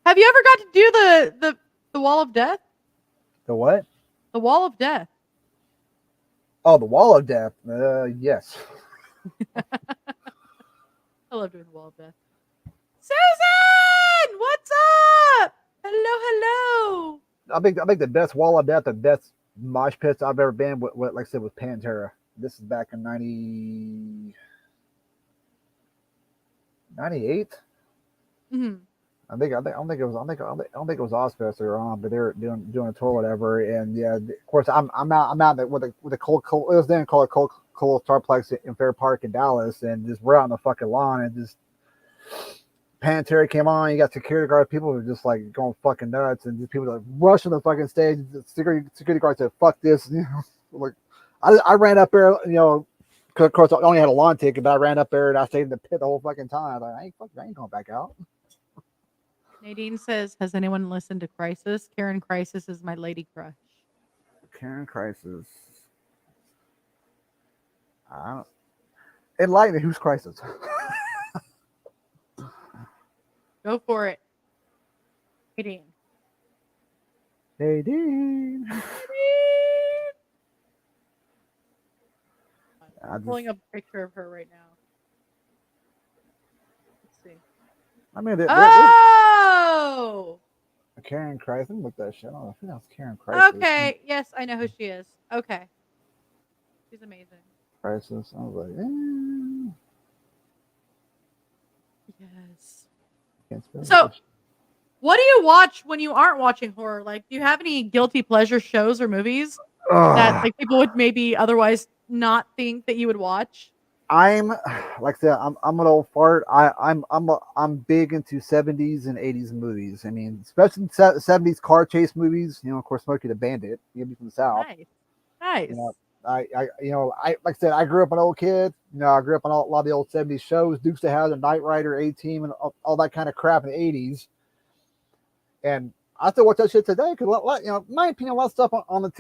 Have you ever got to do the Wall of Death? The what? The Wall of Death. Oh, the Wall of Death. Yes. I love doing the Wall of Death. Susan, what's up? Hello. I think the best Wall of Death, the best mosh pits I've ever been with, like I said, with Pantera. This is back in 98. Mm-hmm. I don't think it was Ozfest they were on, but they were doing a tour, or whatever. And yeah, of course, I'm out there with a cold. It was then called a cold Starplex in Fair Park in Dallas, and just we're out on the fucking lawn, and just Pantera came on. You got security guards. People were just like going fucking nuts, and just people like rushing the fucking stage. The security guards said, "Fuck this!" You know, like I ran up there. You know, of course, I only had a lawn ticket, but I ran up there and I stayed in the pit the whole fucking time. Like, I ain't going back out. Nadine says, "Has anyone listened to Crisis? Karen Crisis is my lady crush." Karen Crisis. I don't. Enlighten me. Who's Crisis? Go for it, Nadine. Nadine. I'm pulling up a picture of her right now. Let's see. I mean, Oh! Karen Crisis. Look that shit. I don't know if that's Karen Crisis. Okay. Yes, I know who she is. Okay. She's amazing. Crisis. I was like, Yes. can't spell So, it. what do you watch when you aren't watching horror? Like, do you have any guilty pleasure shows or movies that like people would maybe otherwise not think that you would watch? I'm like I said, I'm an old fart. I'm big into 70s and 80s movies. I mean, especially 70s car chase movies. You know, of course, Smokey the Bandit. You'll be from the South. Nice. You know, I like I said, I grew up an old kid. You know, I grew up on a lot of the old 70s shows, Dukes of Hazzard, Knight Rider, A-Team, and all that kind of crap in the 80s. And I still watch that shit today because, you know, in my opinion, a lot of stuff on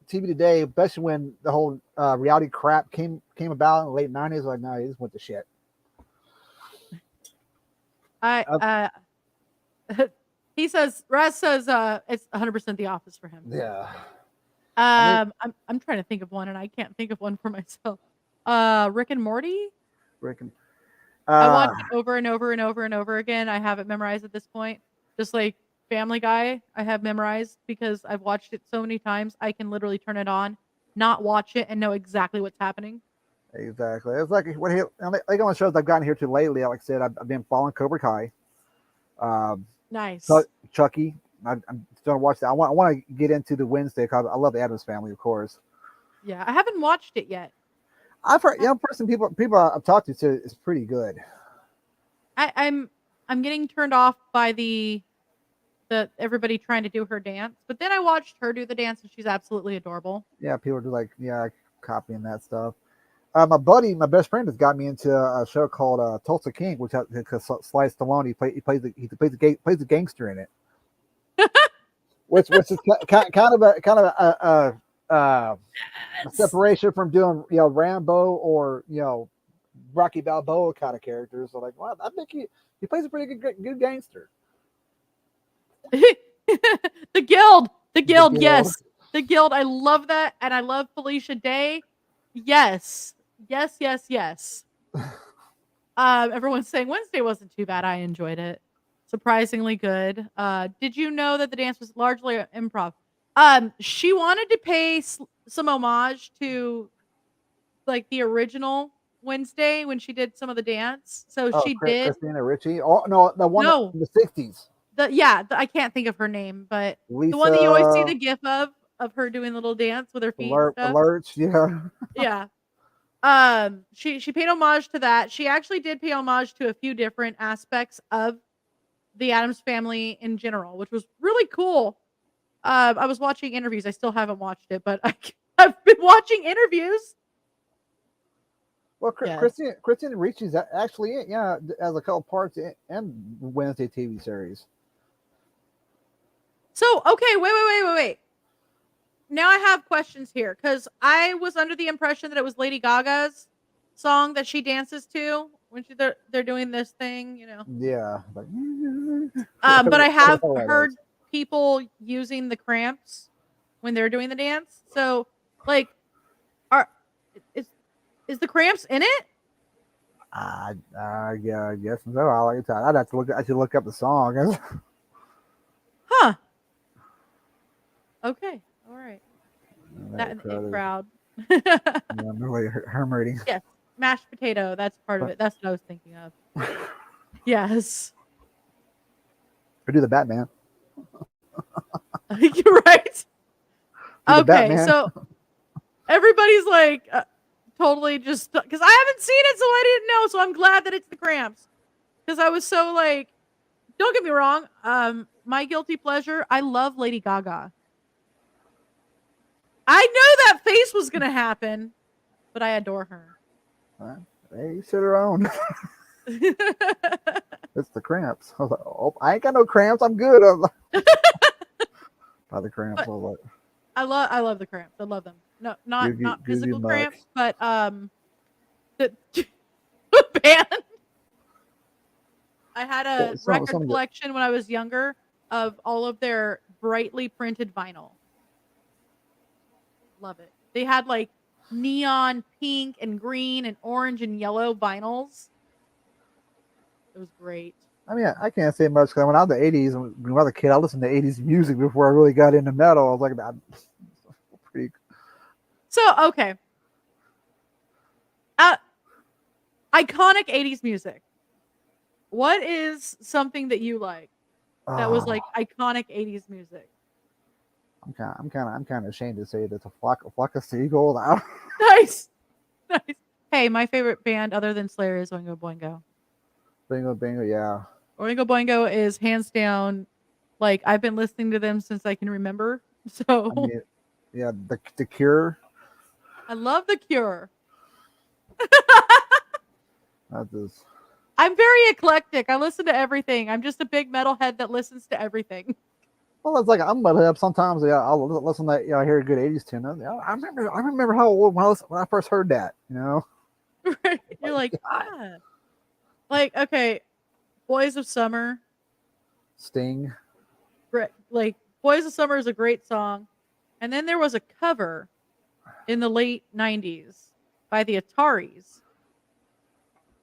TV today, especially when the whole reality crap came about in the late 90s, like, no, it just went to shit. He says, Raz says it's 100% The Office for him. Yeah. I'm trying to think of one and I can't think of one for myself. Rick and Morty? I watch it over and over and over and over again. I have it memorized at this point. Just like Family Guy, I have memorized because I've watched it so many times. I can literally turn it on, not watch it, and know exactly what's happening. Exactly. It's like what like on the shows I've gotten here to lately. Like I said, I've been following Cobra Kai. Nice. Chucky. I'm still watch that. I want to get into the Wednesday because I love the Addams Family, of course. Yeah, I haven't watched it yet. I've heard, people I've talked to say it's pretty good. I'm getting turned off by the everybody trying to do her dance, but then I watched her do the dance and she's absolutely adorable. Yeah, people do like copying that stuff. My best friend, has got me into a show called Tulsa King, which has Sly Stallone. He plays the gangster in it, which is kind of a separation from doing Rambo or Rocky Balboa kind of characters. So like, well, I think he plays a pretty good gangster. The Guild, yes, the Guild. I love that, and I love Felicia Day. Yes. Everyone's saying Wednesday wasn't too bad. I enjoyed it, surprisingly good. Did you know that the dance was largely improv? She wanted to pay some homage to like the original Wednesday when she did some of the dance. So she did. Christina Ricci. Oh no, the one in the 60s. I can't think of her name, but Lisa, the one that you always see the gif of her doing the little dance with her feet. Alerts, yeah. She paid homage to that. She actually did pay homage to a few different aspects of the Addams Family in general, which was really cool. I was watching interviews. I still haven't watched it, but I've been watching interviews. Well, Yes. Christina Ricci's actually has a couple parts in Wednesday TV series. So, okay, wait. Now I have questions here because I was under the impression that it was Lady Gaga's song that she dances to when they're doing this thing, you know. Yeah, like, But I have whatever that heard is. people using the cramps when they're doing the dance. So, like, are is is the cramps in it? Yeah, I guess so. I'd have to look up the song. Huh. Okay. All right. That That and the it crowd. I'm really hermiting. Yes. Mashed potato. That's part of it. That's what I was thinking of. Yes. Or do the Batman. You're right. Do the Okay. Batman. So everybody's like totally just because I haven't seen it, so I didn't know. So I'm glad that it's the cramps because I was so like, don't get me wrong. My guilty pleasure. I love Lady Gaga. I knew that face was gonna happen, but I adore her. Hey, you should her own. It's the cramps. I was like, oh, I ain't got no cramps. I'm good. I was like, by the cramps. I was like, I love the cramps. I love them. No, not Give you physical much. cramps, but the band. I had a record collection when I was younger of all of their brightly printed vinyl. Love it. They had like neon pink and green and orange and yellow vinyls. It was great. I mean, I can't say much because when I was in the '80s, when I was a kid, I listened to '80s music before I really got into metal. I was like, pretty. So okay, iconic '80s music. What is something that you like that was like iconic '80s music? I'm kind of ashamed to say that it's a flock of seagulls. Nice. Hey, my favorite band other than Slayer is Oingo Boingo. Bingo, yeah. Oingo Boingo is hands down, like I've been listening to them since I can remember. So I mean, yeah, the Cure. I love The Cure. I'm very eclectic. I listen to everything. I'm just a big metalhead that listens to everything. Well, it's like I'm metalhead. Sometimes, yeah, I'll listen to I hear a good '80s tune. I remember how old when I first heard that. You know, Right? You're like, yeah. Like, okay, Boys of Summer. Sting. Like, Boys of Summer is a great song. And then there was a cover in the late 90s by the Ataris.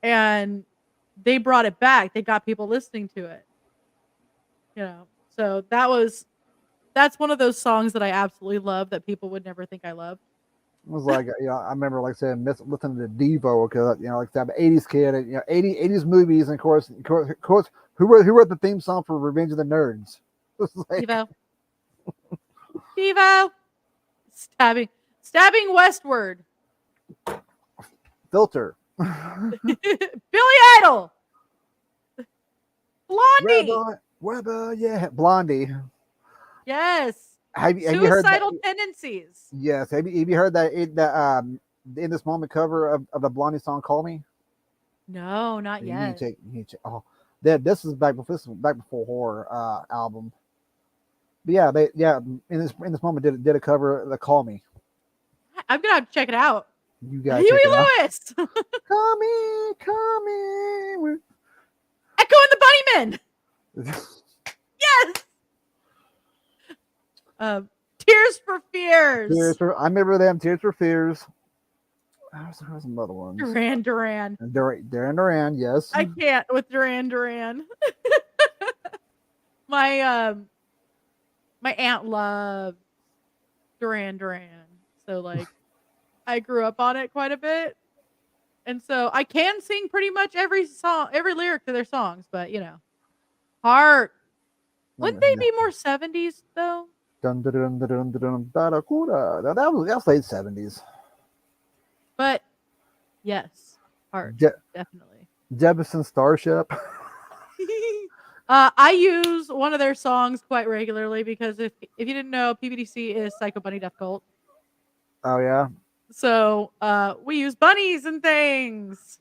And they brought it back. They got people listening to it. You know, so that's one of those songs that I absolutely love that people would never think I love. It was like, I remember like saying listening to Devo because like that '80s kid, 80s movies, and of course, who wrote the theme song for Revenge of the Nerds? Like, Devo, stabbing westward. Filter. Billy Idol. Blondie. Rebel, yeah, Blondie. Yes. Have you heard that? Suicidal Tendencies. Yes. Have you heard that in this moment cover of the Blondie song "Call Me"? No, not yet. You need to, oh, this is back before horror album. But yeah, in this moment did a cover the "Call Me." I'm gonna have to check it out. You guys, Huey Lewis. Call me. Echo and the Bunnymen. Yes. Tears for Fears. I remember them. Tears for Fears. There's some other ones. Duran. Yes. I can't with Duran. My aunt loves Duran. So like, I grew up on it quite a bit, and so I can sing pretty much every lyric to their songs. But Heart. Wouldn't they be more 70s though? That was late 70s. But yes, Heart, definitely. Jefferson Starship. I use one of their songs quite regularly because if you didn't know, PBDC is Psycho Bunny Death Cult. Oh yeah. So we use bunnies and things.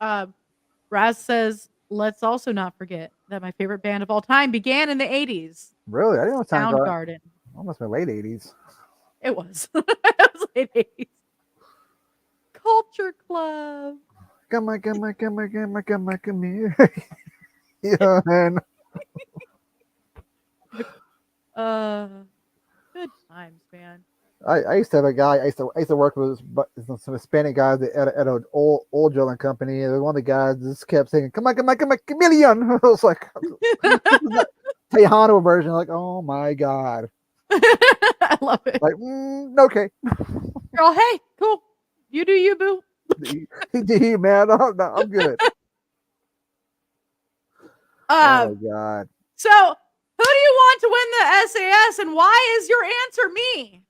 Raz says, let's also not forget that my favorite band of all time began in the 80s. Really? I didn't know Soundgarden. Almost my late 80s. It was. It was late 80s. Culture Club. Come here. Yeah, man. Good times, man. I used to have a guy. I used to work with some Hispanic guys at an oil drilling company. And one of the guys just kept saying, "Come on, chameleon." I was like, Tejano version. Like, oh my god. I love it. Like, okay. Girl, hey, cool. You do you, boo. Man, I'm good. Oh my god. So, who do you want to win the SAS, and why is your answer me?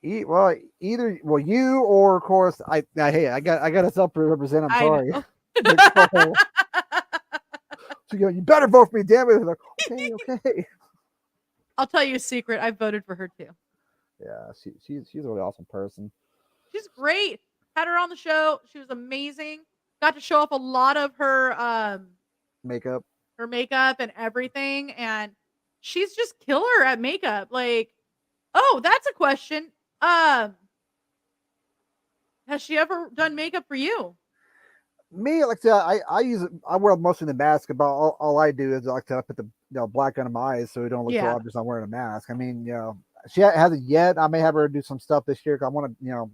Either you or of course I got a self represent. I'm sorry. So you better vote for me, damn it. Like, okay. I'll tell you a secret. I voted for her too. Yeah, she's a really awesome person. She's great. Had her on the show. She was amazing. Got to show off a lot of her makeup and everything, and she's just killer at makeup. Like, oh, that's a question. Has she ever done makeup for you? Me, like I wear mostly the mask. About all I do is I like to put the black under my eyes so it don't look so obvious I'm wearing a mask. I mean, she hasn't yet. I may have her do some stuff this year because I want to,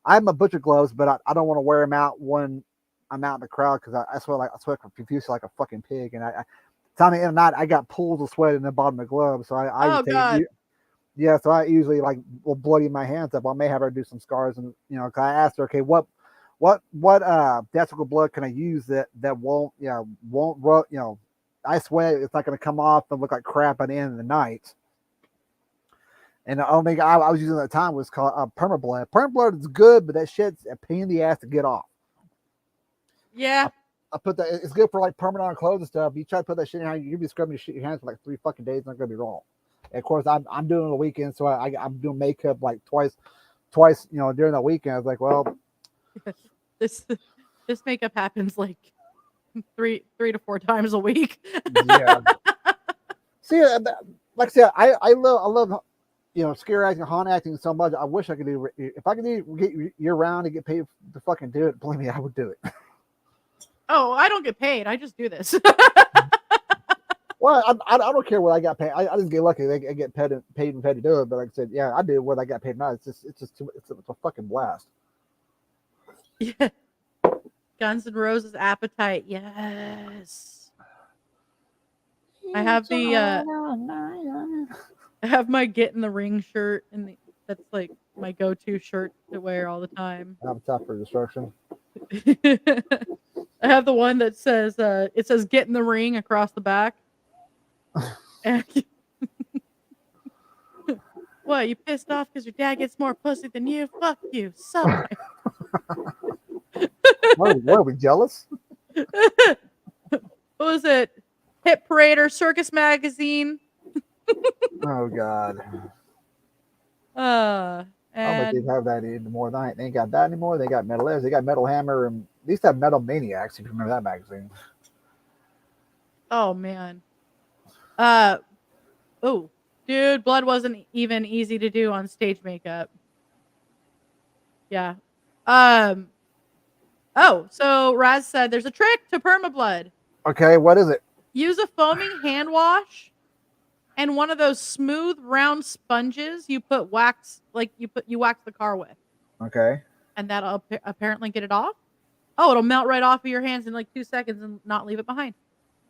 I have my butcher gloves, but I don't want to wear them out when I'm out in the crowd because I sweat profusely like a fucking pig, and time the end of the night I got pools of sweat in the bottom of the glove, so so I usually will bloody my hands up. I may have her do some scars, and cause I asked her, okay, what theatrical blood can I use that won't rub, I sweat it's not going to come off and look like crap at the end of the night. And the only thing I was using at the time was called permablood. Permablood is good, but that shit's a pain in the ass to get off. Yeah. I put that. It's good for like permanent on clothes and stuff. You try to put that shit in, you'll be scrubbing your hands for like 3 fucking days. It's not gonna be wrong. And of course, I'm doing it on the weekend, so I'm doing makeup like twice, during the weekend. I was like, well, this makeup happens like three to 4 times a week. Yeah. See, like I said, I love scare acting, haunt acting so much. I wish I could do. If I could get year round and get paid to fucking do it, believe me, I would do it. Oh, I don't get paid. I just do this. Well, I don't care what I got paid. I just get lucky. I get paid to do it. But like I said, yeah, I do what I got paid now. It's just it's a fucking blast. Yeah. Guns N' Roses Appetite. Yes. I have I have my Get in the Ring shirt, and that's like my go-to shirt to wear all the time. Appetite for Destruction. I have the one that says it says "Get in the Ring" across the back. What, you pissed off because your dad gets more pussy than you? Fuck you. Suck. What are we jealous? What was it? Hit Parade or Circus Magazine? Oh God. And I don't think they have that anymore. They ain't got that anymore. They got Metal Airs. They got Metal Hammer, and they used to have Metal Maniacs. If you remember that magazine. Oh man. Oh, dude, blood wasn't even easy to do on stage makeup. Yeah. Oh, so Raz said there's a trick to permablood. Okay, what is it? Use a foaming hand wash and one of those smooth round sponges you put wax, like you wax the car with. Okay. And that'll apparently get it off. Oh, it'll melt right off of your hands in like 2 seconds and not leave it behind.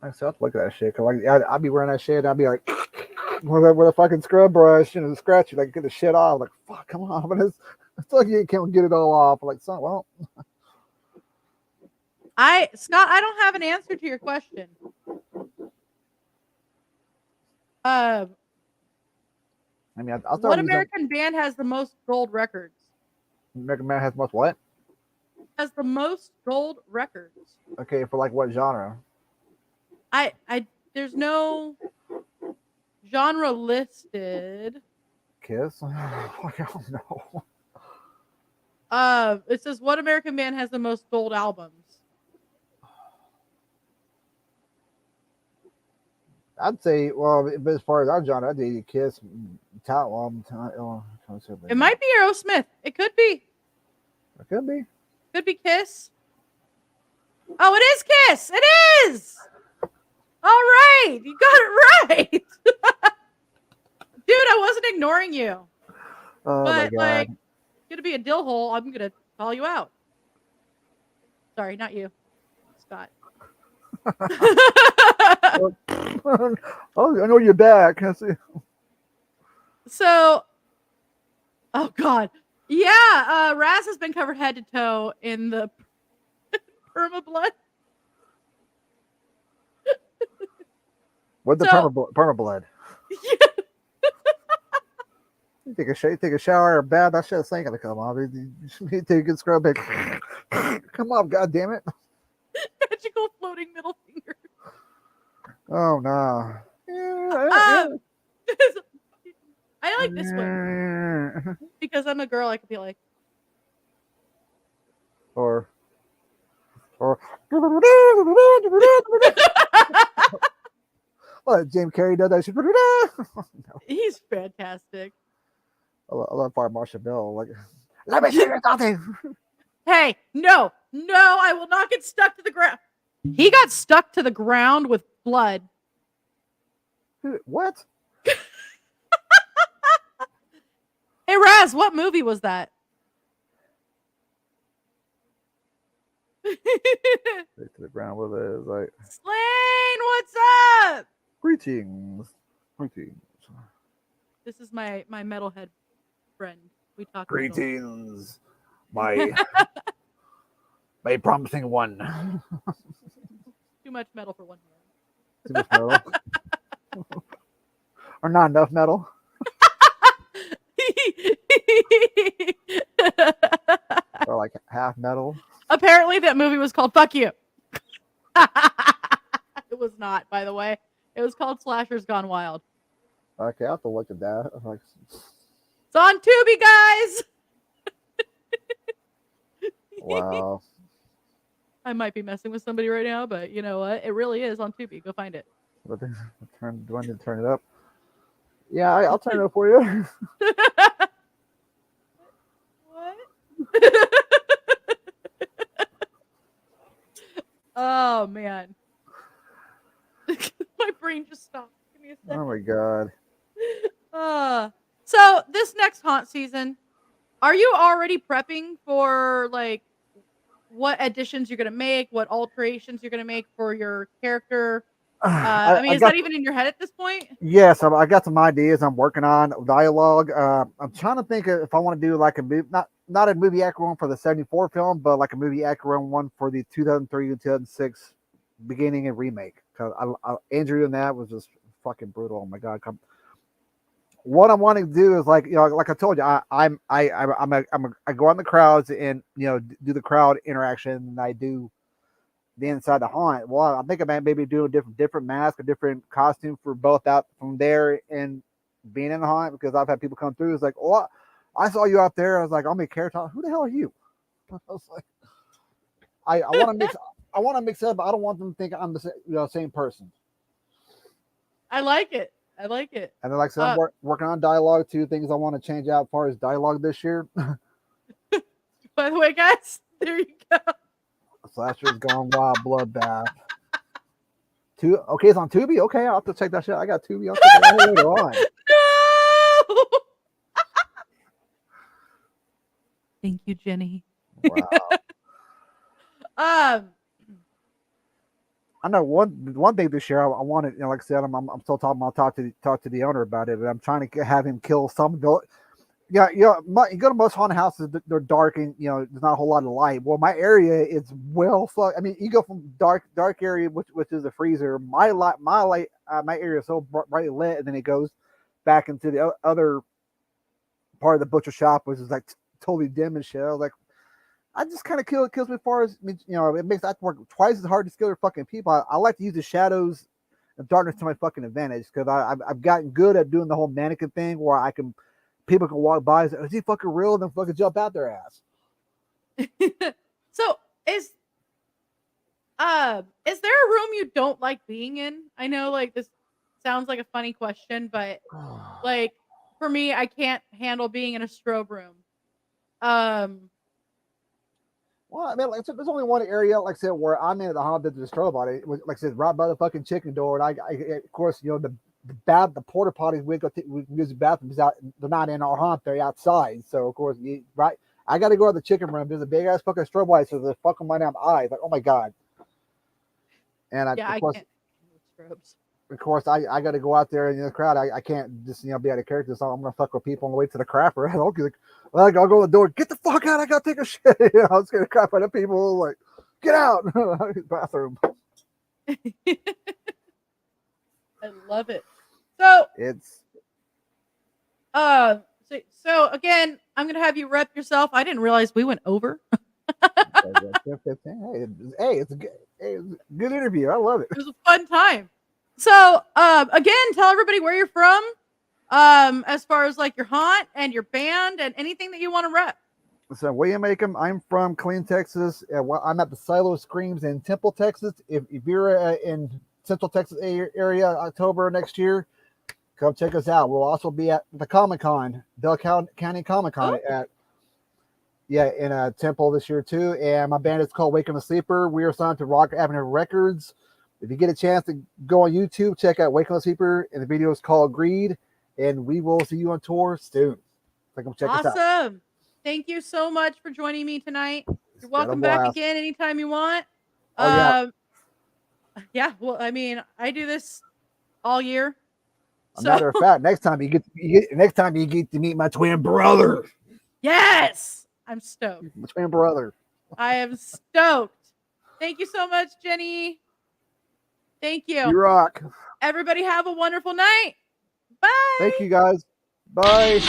I still have to look at that shit. Cause I'd be wearing that shit. And I'd be like, with a fucking scrub brush and scratch it, like get the shit off. Like, fuck, come on, but it's like you can't get it all off. Like, son, well. Scott, I don't have an answer to your question. I mean, what American band has the most gold records? American band has the most what? Has the most gold records. Okay, for like what genre? There's no Genre listed. Kiss. I don't know. It says what American band has the most gold albums? I'd say, well, but as far as our genre, I'd say Kiss. It might be Aerosmith. It could be. It could be. Could be Kiss. Oh, it is Kiss. It is. All right, you got it right, dude. I wasn't ignoring you. Oh but my god. like, gonna be a dill hole. I'm gonna call you out. Sorry, not you, Scott. Oh, I know you're back. I see. So, oh god, yeah. Raz has been covered head to toe in the perma blood. What the perma blood? Yeah. You take a shower or bath. That shit's ain't gonna come off. You need to take a scrub it. Come on, god damn it. Magical floating middle finger. Oh no. I like this one because I'm a girl. I could be like, or well, James Carrey does that shit. No. He's fantastic. I love Fire Marshal Bill. Like, let me see your something. Hey, no, I will not get stuck to the ground. He got stuck to the ground with blood. What? Hey, Raz, what movie was that? To the ground with it is like, Slane, what's up? greetings. This is my metalhead friend. We talk. Greetings, my promising one. Too much metal for one hand. Too much metal. Or not enough metal. Or like half metal. Apparently that movie was called Fuck You. It was not, by the way. It was called Slashers Gone Wild. Okay, I have to look at that. Like, it's on Tubi, guys. wow. I might be messing with somebody right now, but you know what? It really is on Tubi. Go find it. Do I need to turn it up? Yeah, I'll turn it up for you. What? Oh man. My brain just stopped. Give me a second. Oh my god. So this next haunt season, are you already prepping for like what additions you're gonna make, what alterations you're gonna make for your character? I mean, is that even in your head at this point? Yes, I got some ideas. I'm working on dialogue. I'm trying to think if I want to do like a movie, not a movie accurate one for the '74 film, but like a movie accurate one for the 2003 to 2006 beginning and remake. Because Andrew and that was just fucking brutal. Oh my god! What I'm wanting to do is like, you know, like I told you, I go on the crowds and, you know, do the crowd interaction, and I do the inside the haunt. Well, I think about maybe doing a different mask, a different costume for both out from there and being in the haunt, because I've had people come through. It's like, oh, I saw you out there. I was like, I'm a character. Who the hell are you? I was like, I want to mix. I want to mix it up, but I don't want them to think I'm the same person. I like it. And then, like I said, I'm working on dialogue too. Things I want to change out as far as dialogue this year. By the way, guys, there you go. Slashers Gone Wild Bloodbath. Okay, it's on Tubi. Okay, I'll have to check that shit. I got Tubi. I'll check that later on. No. Thank you, Jenny. Wow. I know one thing this year I wanted, you know, like I said, I'm still talking. I'll talk to the owner about it, but I'm trying to have him kill some. Yeah, you go to most haunted houses, they're dark and, you know, there's not a whole lot of light. Well, my area is I mean, you go from dark area, which is a freezer. My area is so brightly lit, and then it goes back into the other part of the butcher shop, which is like totally dim and shit. I was like, I just kind of kills me as far as, you know, it makes I have to work twice as hard to scare fucking people. I like to use the shadows darkness to my fucking advantage because I've gotten good at doing the whole mannequin thing where people can walk by and say, "Is he fucking real?" and then fucking jump out their ass. So is there a room you don't like being in? I know like this sounds like a funny question, but like for me, I can't handle being in a strobe room. Well, I mean, like, there's only one area, like I said, where I'm in the haunted the strobe body. It was, like I said, right by the fucking chicken door. And of course, you know, the porta potties we use the bathrooms out. They're not in our haunt; they're outside. So of course, right. I got to go to the chicken room. There's a big ass fucking strobe light, so they're fucking my damn eyes. Like, oh my god. And I of course, can't handle strobes. Of course, I got to go out there in the crowd. I can't just be out of character. So I'm gonna fuck with people on the way to the crapper. I'll go to the door. Get the fuck out! I gotta take a shit. I was gonna crap out of people. Like, get out. Bathroom. I love it. So It's so again, I'm gonna have you rep yourself. I didn't realize we went over. hey, it's a good interview. I love it. It was a fun time. So, again, tell everybody where you're from, as far as like your haunt and your band and anything that you want to rep. So, William Acom, I'm from Killeen, Texas. I'm at the Silo Screams in Temple, Texas. If you're in Central Texas area, October next year, come check us out. We'll also be at the Comic Con, Del County Comic Con in Temple this year too. And my band is called Waking the Sleeper. We are signed to Rock Avenue Records. If you get a chance to go on YouTube, check out Waking the Sleeper, and the video is called Greed. And we will see you on tour soon. So come check us out. Awesome. Thank you so much for joining me tonight. You're welcome back again anytime you want. Yeah, well, I mean, I do this all year. As a matter of fact, next time you get to meet my twin brother. Yes, I'm stoked. My twin brother. I am stoked. Thank you so much, Jenny. Thank you. You rock. Everybody have a wonderful night. Bye. Thank you, guys. Bye.